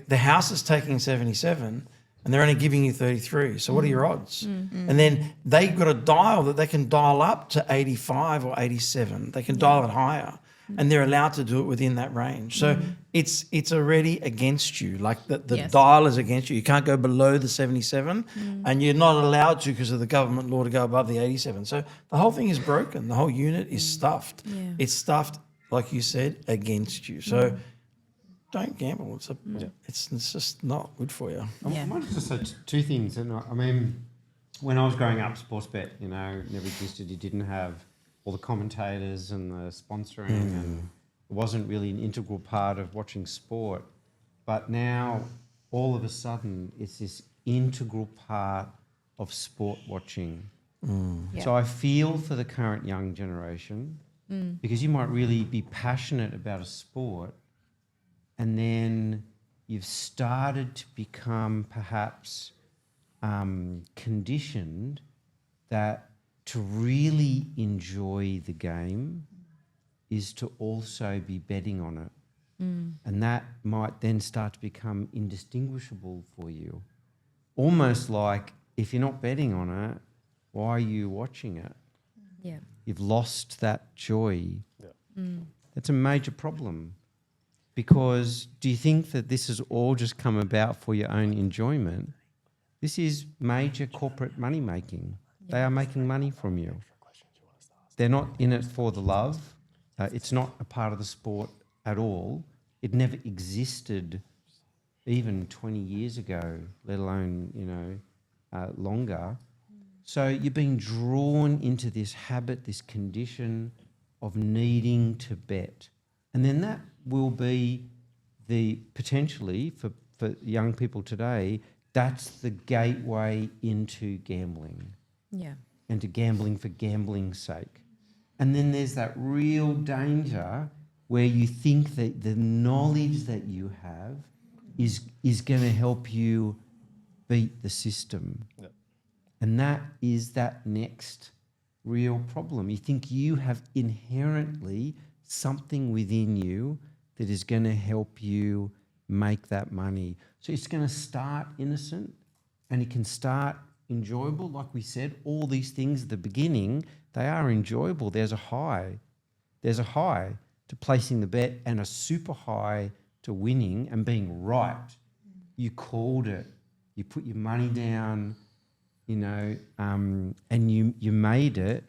the house is taking 77. And they're only giving you 33. So what are your odds? And then they've got a dial that they can dial up to 85 or 87. They can dial it higher. And they're allowed to do it within that range. So it's already against you. Like the Yes. dial is against you. You can't go below the 77 and you're not allowed to because of the government law to go above the 87. So the whole thing is broken. The whole unit is stuffed. Yeah. It's stuffed, like you said, against you. So don't gamble. It's just not good for you. Yeah. I wanted to say two things. And I mean, when I was growing up, Sportsbet, never existed. You didn't have all the commentators and the sponsoring, and it wasn't really an integral part of watching sport. But now, all of a sudden, it's this integral part of sport watching. So I feel for the current young generation because you might really be passionate about a sport, and then you've started to become perhaps conditioned that to really enjoy the game is to also be betting on it. And that might then start to become indistinguishable for you. Almost like if you're not betting on it, why are you watching it? Yeah. You've lost that joy. That's a major problem. Because do you think that this has all just come about for your own enjoyment? This is major corporate money making. They are making money from you. They're not in it for the love. It's not a part of the sport at all. It never existed even 20 years ago, let alone, longer. So you're being drawn into this habit, this condition of needing to bet. And then that will be potentially for young people today, that's the gateway into gambling Yeah. and to gambling for gambling's sake. And then there's that real danger where you think that the knowledge that you have is going to help you beat the system. Yep. And that is that next real problem. You think you have inherently something within you that is going to help you make that money. So it's going to start innocent and it can start enjoyable. Like we said, all these things at the beginning, they are enjoyable. There's a high. There's a high to placing the bet and a super high to winning and being right. You called it. You put your money down, and you made it,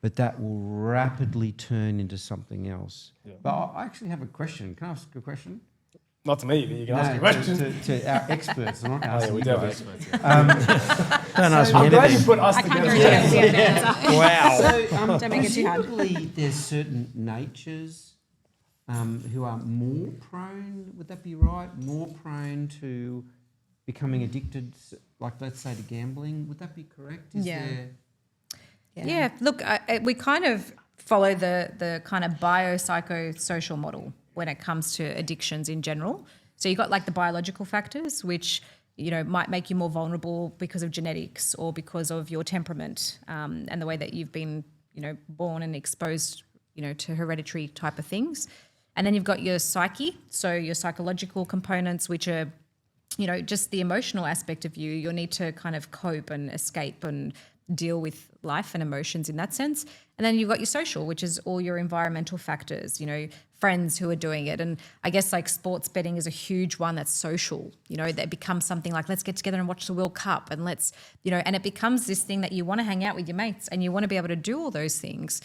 but that will rapidly turn into something else. Yeah. But I actually have a question. Can I ask a question? Not to me, but you can ask me questions. To our experts. I'm not Oh, yeah, asking we you do have guys. experts. Yeah. Don't ask me I'm glad you anything. put us together. Wow. So, Don't make it too hard. presumably there's certain natures who are more prone, would that be right? More prone to becoming addicted, like let's say to gambling. Would that be correct? Yeah, look, we kind of follow the kind of biopsychosocial model when it comes to addictions in general. So you've got like the biological factors, which, might make you more vulnerable because of genetics or because of your temperament and the way that you've been, born and exposed, to hereditary type of things. And then you've got your psyche, so your psychological components, which are just the emotional aspect of you, your need to kind of cope and escape and deal with life and emotions in that sense. And then you've got your social, which is all your environmental factors, friends who are doing it. And I guess like sports betting is a huge one that's social, that becomes something like, let's get together and watch the World Cup and let's, and it becomes this thing that you want to hang out with your mates and you want to be able to do all those things.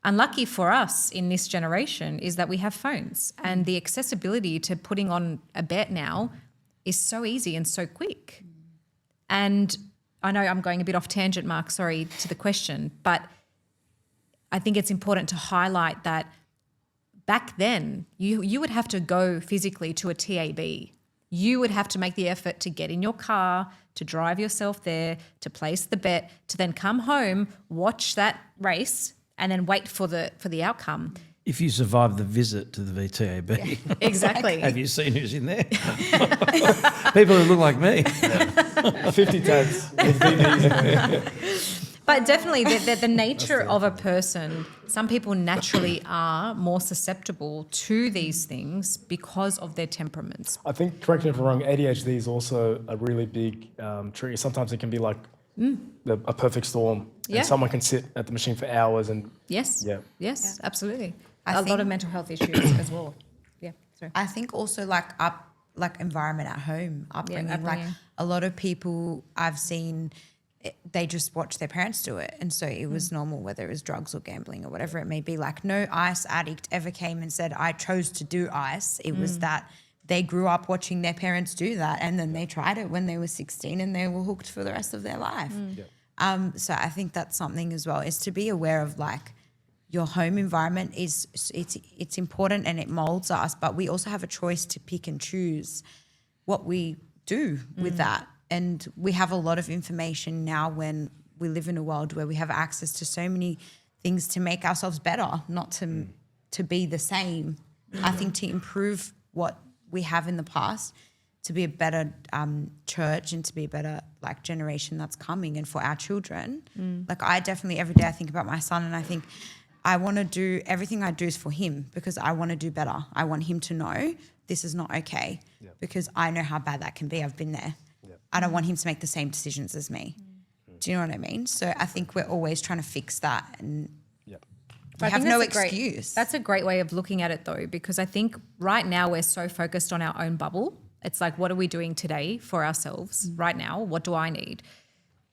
Unlucky for us in this generation is that we have phones and the accessibility to putting on a bet now is so easy and so quick. And I know I'm going a bit off tangent, Mark, sorry, to the question, but I think it's important to highlight that back then you would have to go physically to a TAB. You would have to make the effort to get in your car, to drive yourself there, to place the bet, to then come home, watch that race, and then wait for the outcome. If you survive the visit to the VTAB, Yeah, exactly. have you seen who's in there? People who look like me. 50 tags with BBs in there. But definitely the nature of a person, some people naturally are more susceptible to these things because of their temperaments. I think, correct me if I'm wrong, ADHD is also a really big trigger. Sometimes it can be like a perfect storm. Yeah. And someone can sit at the machine for hours and... Yes. Yeah. Yes, absolutely. I A lot think- of mental health issues as well. Yeah, sorry. I think also like environment at home, upbringing. Like upbringing. a lot of people I've seen, they just watch their parents do it, and so it was normal, whether it was drugs or gambling or whatever it may be. Like no ice addict ever came and said, I chose to do ice. It was that they grew up watching their parents do that, and then they tried it when they were 16 and they were hooked for the rest of their life. So I think that's something as well, is to be aware of like your home environment it's important and it molds us, but we also have a choice to pick and choose what we do with that. And we have a lot of information now when we live in a world where we have access to so many things to make ourselves better, not to be the same. I think to improve what we have in the past, to be a better church and to be a better like generation that's coming, and for our children. Like I definitely every day I think about my son and I think I want to do everything I do is for him because I want to do better. I want him to know this is not okay because I know how bad that can be. I've been there. I don't want him to make the same decisions as me. Do you know what I mean? So I think we're always trying to fix that, and we I have think no that's a great- excuse. That's a great way of looking at it though, because I think right now we're so focused on our own bubble. It's like, what are we doing today for ourselves right now? What do I need?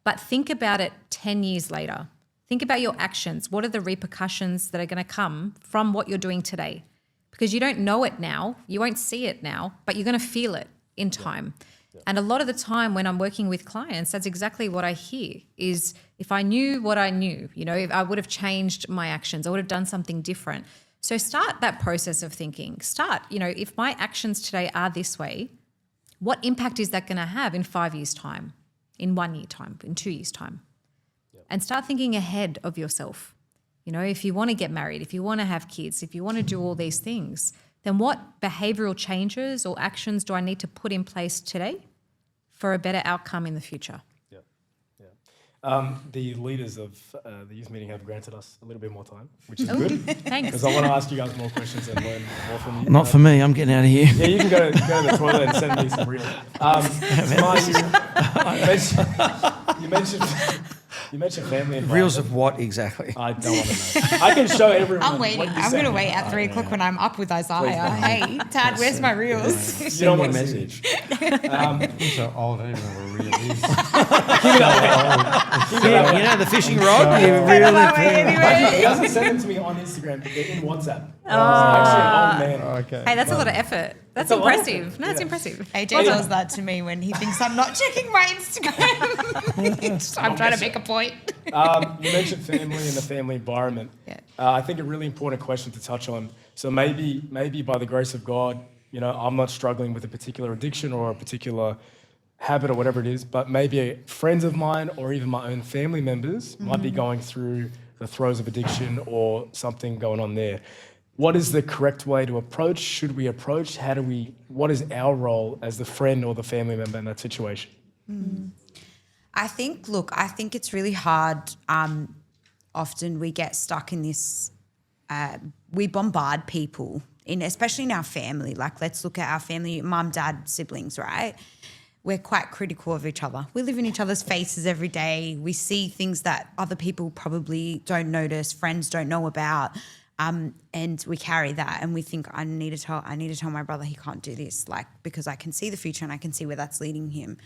But think about it 10 years later. Think about your actions. What are the repercussions that are going to come from what you're doing today? Because you don't know it now, you won't see it now, but you're going to feel it in time. And a lot of the time when I'm working with clients, that's exactly what I hear is if I knew what I knew, if I would have changed my actions, I would have done something different. So start that process of thinking. If my actions today are this way, what impact is that going to have in 5 years' time, in 1 year time, in 2 years' time? And start thinking ahead of yourself. If you want to get married, if you want to have kids, if you want to do all these things, then what behavioural changes or actions do I need to put in place today for a better outcome in the future? The leaders of the youth meeting have granted us a little bit more time, which is Oh, good. thanks. Because I want to ask you guys more questions and learn more from you. Not for me. I'm getting out of here. Yeah, you can go to the toilet and send me some reels. You mentioned family and Reels of what exactly? I don't want to know. I can show everyone. I'm waiting. what you I'm said. going to wait at 3 o'clock when I'm up with Isaiah. Hey, Dad, where's my reels? You Send don't me a want to see message. I'm so old, I don't even know what a reel is. Yeah, the fishing rod. You Put it my way really anyway. He doesn't send them to me on Instagram. They're in WhatsApp. Actually, an old man. Okay. Hey, that's a lot of effort. That's a lot of impressive. effort, No, it's yeah. impressive. AJ does that to me when he thinks I'm not checking my Instagram. I'm trying to make a point. You mentioned family and the family environment. Yeah. I think a really important question to touch on. So maybe by the grace of God, I'm not struggling with a particular addiction or a particular habit or whatever it is, but maybe friends of mine or even my own family members might be going through the throes of addiction or something going on there. What is the correct way to approach? Should we approach? What is our role as the friend or the family member in that situation? I think it's really hard. Often we get stuck in this, we bombard people, especially in our family. Like, let's look at our family, mum, dad, siblings, right? we're quite critical of each other. We live in each other's faces every day. We see things that other people probably don't notice, friends don't know about. And we carry that and we think, I need to tell my brother he can't do this, like, because I can see the future and I can see where that's leading him.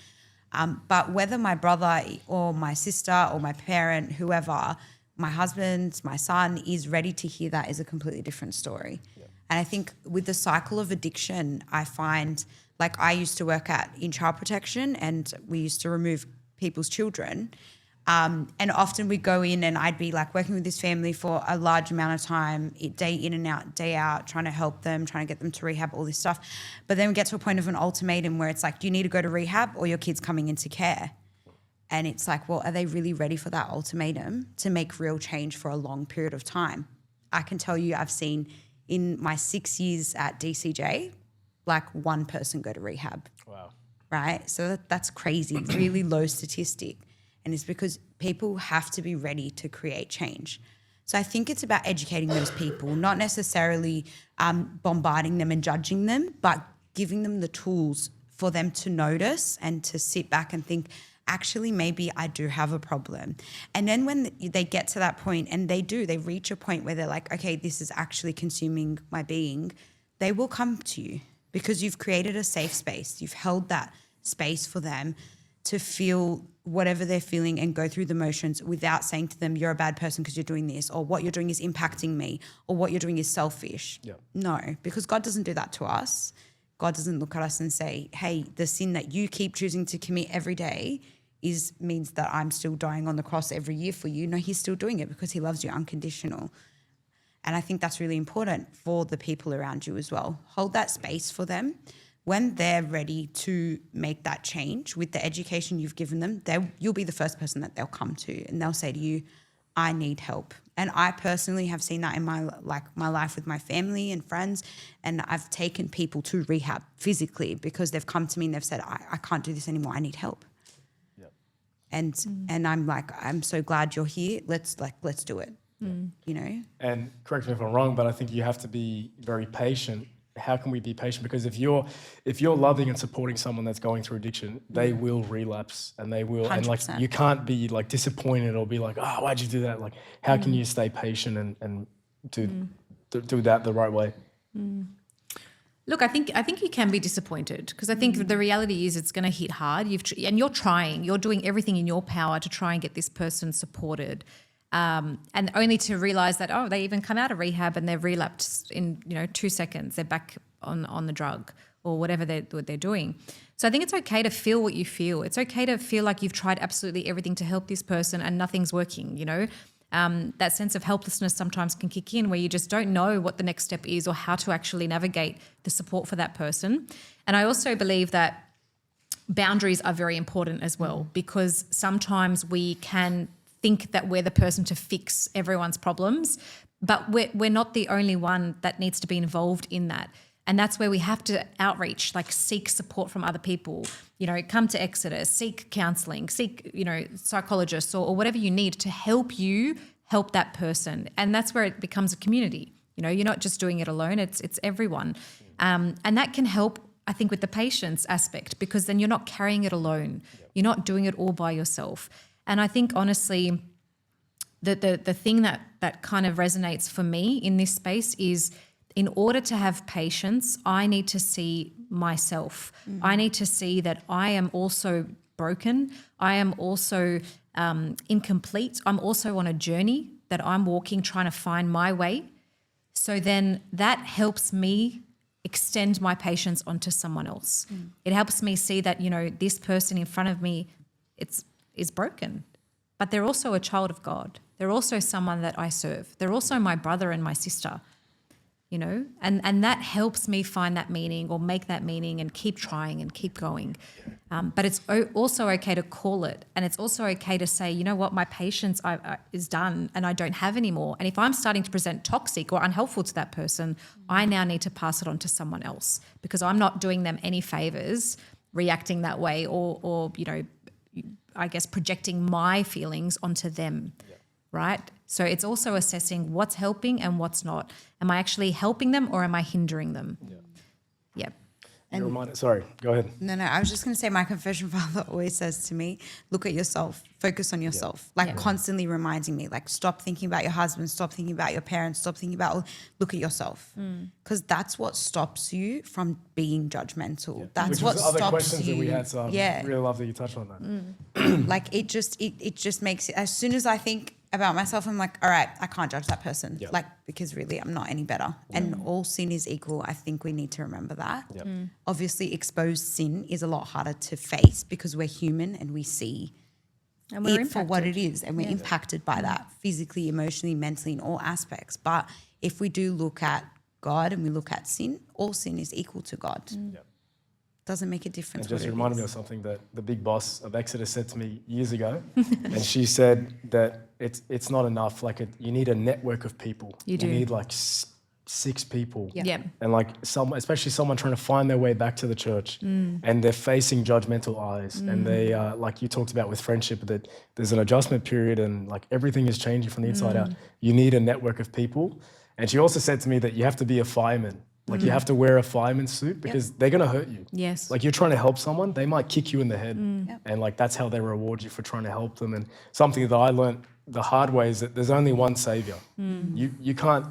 But whether my brother or my sister or my parent, whoever, my husband, my son is ready to hear that is a completely different story. Yeah. And I think with the cycle of addiction, I find, like, I used to work in child protection and we used to remove people's children. And often we'd go in and I'd be like working with this family for a large amount of time, day in and out, day out, trying to help them, trying to get them to rehab, all this stuff. But then we get to a point of an ultimatum where it's like, do you need to go to rehab or your kid's coming into care? And it's like, well, are they really ready for that ultimatum to make real change for a long period of time? I can tell you I've seen in my 6 years at DCJ, like one person go to rehab. Wow. Right? So that's crazy, really low statistic. And it's because people have to be ready to create change. So I think it's about educating those people, not necessarily bombarding them and judging them, but giving them the tools for them to notice and to sit back and think, actually, maybe I do have a problem. And then when they get to that point, and they reach a point where they're like, okay, this is actually consuming my being, they will come to you because you've created a safe space. You've held that space for them to feel whatever they're feeling and go through the motions without saying to them, you're a bad person because you're doing this, or what you're doing is impacting me, or what you're doing is selfish. Yeah. No, because God doesn't do that to us. God doesn't look at us and say, hey, the sin that you keep choosing to commit every day means that I'm still dying on the cross every year for you. No, he's still doing it because he loves you unconditional. And I think that's really important for the people around you as well. Hold that space for them. When they're ready to make that change with the education you've given them, you'll be the first person that they'll come to and they'll say to you, I need help. And I personally have seen that in my life with my family and friends, and I've taken people to rehab physically because they've come to me and they've said, I can't do this anymore, I need help. Yep. And I'm like, I'm so glad you're here, let's do it, you know? And correct me if I'm wrong, but I think you have to be very patient. How can we be patient? Because if you're loving and supporting someone that's going through addiction, they will relapse and they will, 100%. And like you can't be like disappointed or be like, oh, why'd you do that? Like, how can you stay patient and do that the right way? Look, I think you can be disappointed because I think the reality is it's going to hit hard. And you're trying, you're doing everything in your power to try and get this person supported. And only to realise that, oh, they even come out of rehab and they've relapsed in 2 seconds. They're back on the drug or whatever they're doing. So I think it's okay to feel what you feel. It's okay to feel like you've tried absolutely everything to help this person and nothing's working, That sense of helplessness sometimes can kick in where you just don't know what the next step is or how to actually navigate the support for that person. And I also believe that boundaries are very important as well because sometimes we can think that we're the person to fix everyone's problems, but we're not the only one that needs to be involved in that. And that's where we have to outreach, like seek support from other people, come to Exodus, seek counselling, seek, psychologists or whatever you need to help you help that person. And that's where it becomes a community. You're not just doing it alone, it's everyone. And that can help, I think, with the patience aspect because then you're not carrying it alone. You're not doing it all by yourself. And I think, honestly, the thing that kind of resonates for me in this space is in order to have patience, I need to see myself. I need to see that I am also broken. I am also incomplete. I'm also on a journey that I'm walking, trying to find my way. So then that helps me extend my patience onto someone else. It helps me see that, this person in front of me, is broken, but they're also a child of God. They're also someone that I serve. They're also my brother and my sister, and that helps me find that meaning or make that meaning and keep trying and keep going. But it's also okay to call it, and it's also okay to say, you know what, my patience is done and I don't have any more. And if I'm starting to present toxic or unhelpful to that person, I now need to pass it on to someone else because I'm not doing them any favours reacting that way or I guess projecting my feelings onto them, right? So it's also assessing what's helping and what's not. Am I actually helping them or am I hindering them? Yeah. you're reminded. Sorry, go ahead. No, I was just going to say my confession father always says to me, look at yourself, focus on yourself, constantly reminding me, like, stop thinking about your husband, stop thinking about your parents, stop thinking about, look at yourself. Because that's what stops you from being judgmental. That's Which what was other stops questions you. that we had, so I really love that you touched on that. Like it just makes it, as soon as I think about myself, I'm like, all right, I can't judge that person. Yep. Like, because really I'm not any better. And all sin is equal. I think we need to remember that. Yep. Obviously, exposed sin is a lot harder to face because we're human and we see And we're it for what it is, and we're Yeah. impacted by that physically, emotionally, mentally, in all aspects. But if we do look at God and we look at sin, all sin is equal to God. Yep. Doesn't make a difference. It just what it reminded me is. of something that the big boss of Exodus said to me years ago. And she said that it's not enough. Like you need a network of people. You do. need like 6 people. Yeah. And like especially someone trying to find their way back to the church, and they're facing judgmental eyes, and they like you talked about with friendship, that there's an adjustment period, and like everything is changing from the inside out. You need a network of people. And she also said to me that you have to be a fireman. Like you have to wear a fireman's suit because they're going to hurt you. Yes. Like you're trying to help someone, they might kick you in the head. And like that's how they reward you for trying to help them. And something that I learned the hard way is that there's only one savior. You can't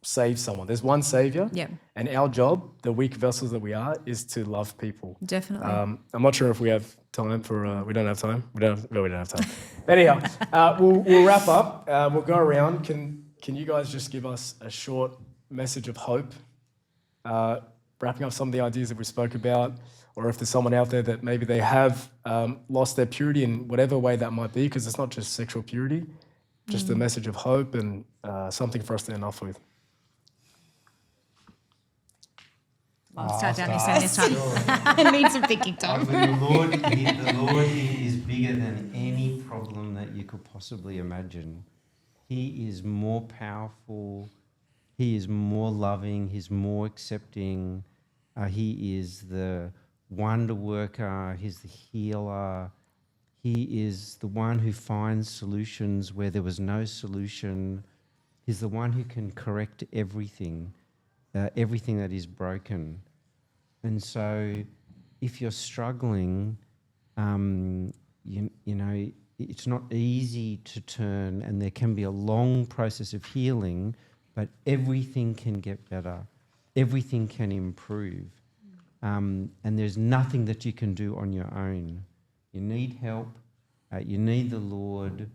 save someone. There's one savior. Yeah. And our job, the weak vessels that we are, is to love people. Definitely. I'm not sure if we have time for, we don't have time. We don't have time. Anyhow, we'll wrap up. We'll go around. Can you guys just give us a short message of hope? Wrapping up some of the ideas that we spoke about, or if there's someone out there that maybe they have lost their purity in whatever way that might be, because it's not just sexual purity, just a message of hope and something for us to end off with. Start down this time. I need some thinking time. The Lord is bigger than any problem that you could possibly imagine. He is more powerful. He is more loving. He's more accepting. He is the wonder worker. He's the healer. He is the one who finds solutions where there was no solution. He's the one who can correct everything, everything that is broken. And so if you're struggling, you know, it's not easy to turn, and there can be a long process of healing, but everything can get better. Everything can improve. And there's nothing that you can do on your own. You need help. You need the Lord.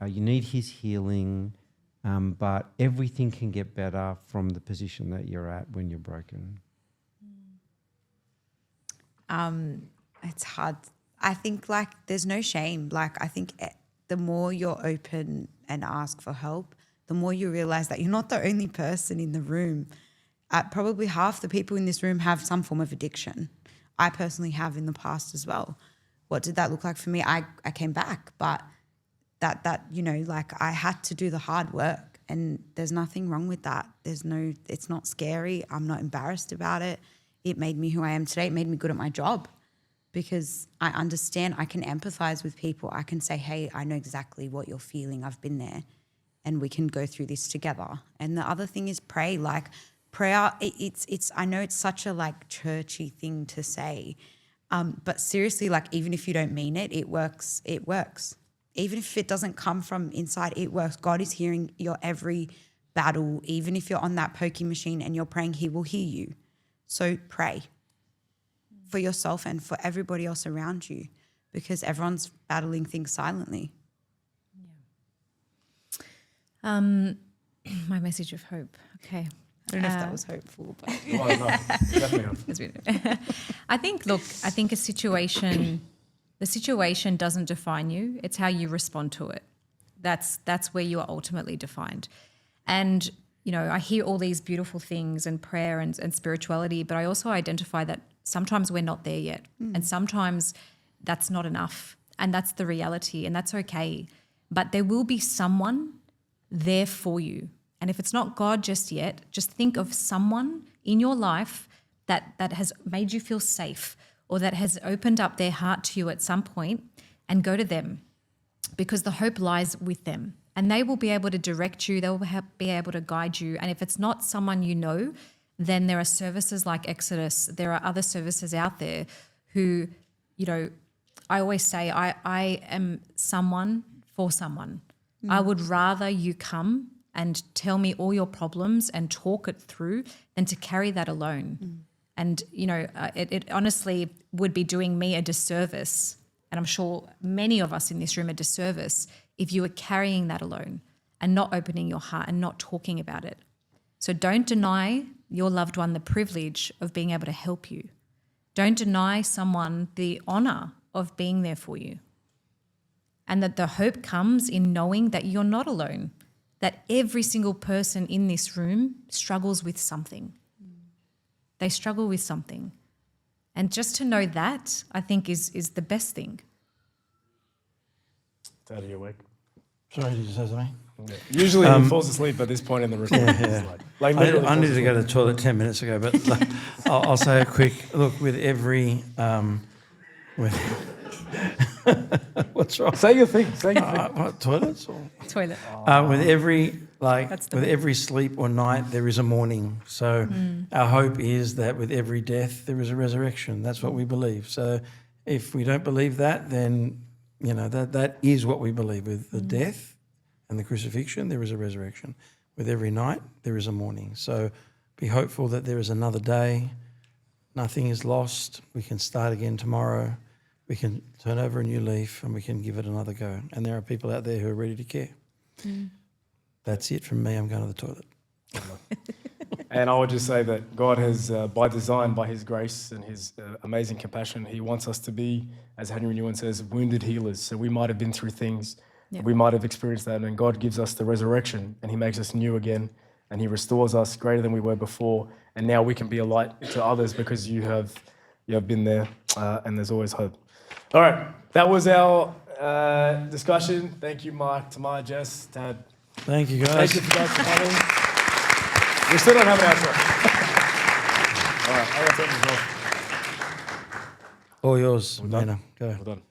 You need his healing. But everything can get better from the position that you're at when you're broken. It's hard. I think like there's no shame. Like I think the more you're open and ask for help, the more you realize that you're not the only person in the room. Probably half the people in this room have some form of addiction. I personally have in the past as well. What did that look like for me? I came back, but that you know, like I had to do the hard work, and there's nothing wrong with that. It's not scary. I'm not embarrassed about it. It made me who I am today. It made me good at my job because I understand, I can empathize with people. I can say, hey, I know exactly what you're feeling. I've been there, and we can go through this together. And the other thing is pray. Like prayer, it's I know it's such a like churchy thing to say, but seriously, like even if you don't mean it, it works. It works. Even if it doesn't come from inside, it works. God is hearing your every battle. Even if you're on that poking machine and you're praying, he will hear you. So pray for yourself and for everybody else around you, because everyone's battling things silently. My message of hope. Okay. I don't know if that was hopeful, but Oh, no, definitely not. I think the situation doesn't define you. It's how you respond to it. That's where you are ultimately defined. And, you know, I hear all these beautiful things and prayer and spirituality, but I also identify that sometimes we're not there yet. And sometimes that's not enough. And that's the reality, and that's okay. But there will be someone there for you. And if it's not God just yet, just think of someone in your life that has made you feel safe, or that has opened up their heart to you at some point, and go to them, because the hope lies with them, and they will be able to direct you. They will be able to guide you. And if it's not someone you know, then there are services like Exodus. There are other services out there who, I always say I am someone for someone. I would rather you come and tell me all your problems and talk it through than to carry that alone. And, it honestly would be doing me a disservice, and I'm sure many of us in this room a disservice, if you were carrying that alone and not opening your heart and not talking about it. So don't deny your loved one the privilege of being able to help you. Don't deny someone the honour of being there for you. And that the hope comes in knowing that you're not alone, that every single person in this room struggles with something. They struggle with something. And just to know that, I think, is the best thing. Daddy, you awake? Sorry, did you say something? Yeah. Usually he falls asleep at this point in the recording. I needed to go to the toilet 10 minutes ago, but I'll say a quick look with every. What's wrong? Say your thing. Say your thing. What, toilets? Or? Toilet. With every That's the with every sleep or night, there is a morning. So our hope is that with every death, there is a resurrection. That's what we believe. So if we don't believe that, then that is what we believe. With the death and the crucifixion, there is a resurrection. With every night, there is a morning. So be hopeful that there is another day. Nothing is lost. We can start again tomorrow. We can turn over a new leaf and we can give it another go. And there are people out there who are ready to care. That's it from me. I'm going to the toilet. And I would just say that God has, by design, by his grace and his amazing compassion, he wants us to be, as Henry Newen says, wounded healers. So we might have been through things, we might have experienced that, and God gives us the resurrection and he makes us new again and he restores us greater than we were before. And now we can be a light to others because you have been there, and there's always hope. All right, that was our discussion. Thank you, Mark, Tamar, Jess, Tad. Thank you, guys. Thank you guys for coming. We still don't have an outro. All right, I got something as well. All yours, We're done. Nina. Go. We're done.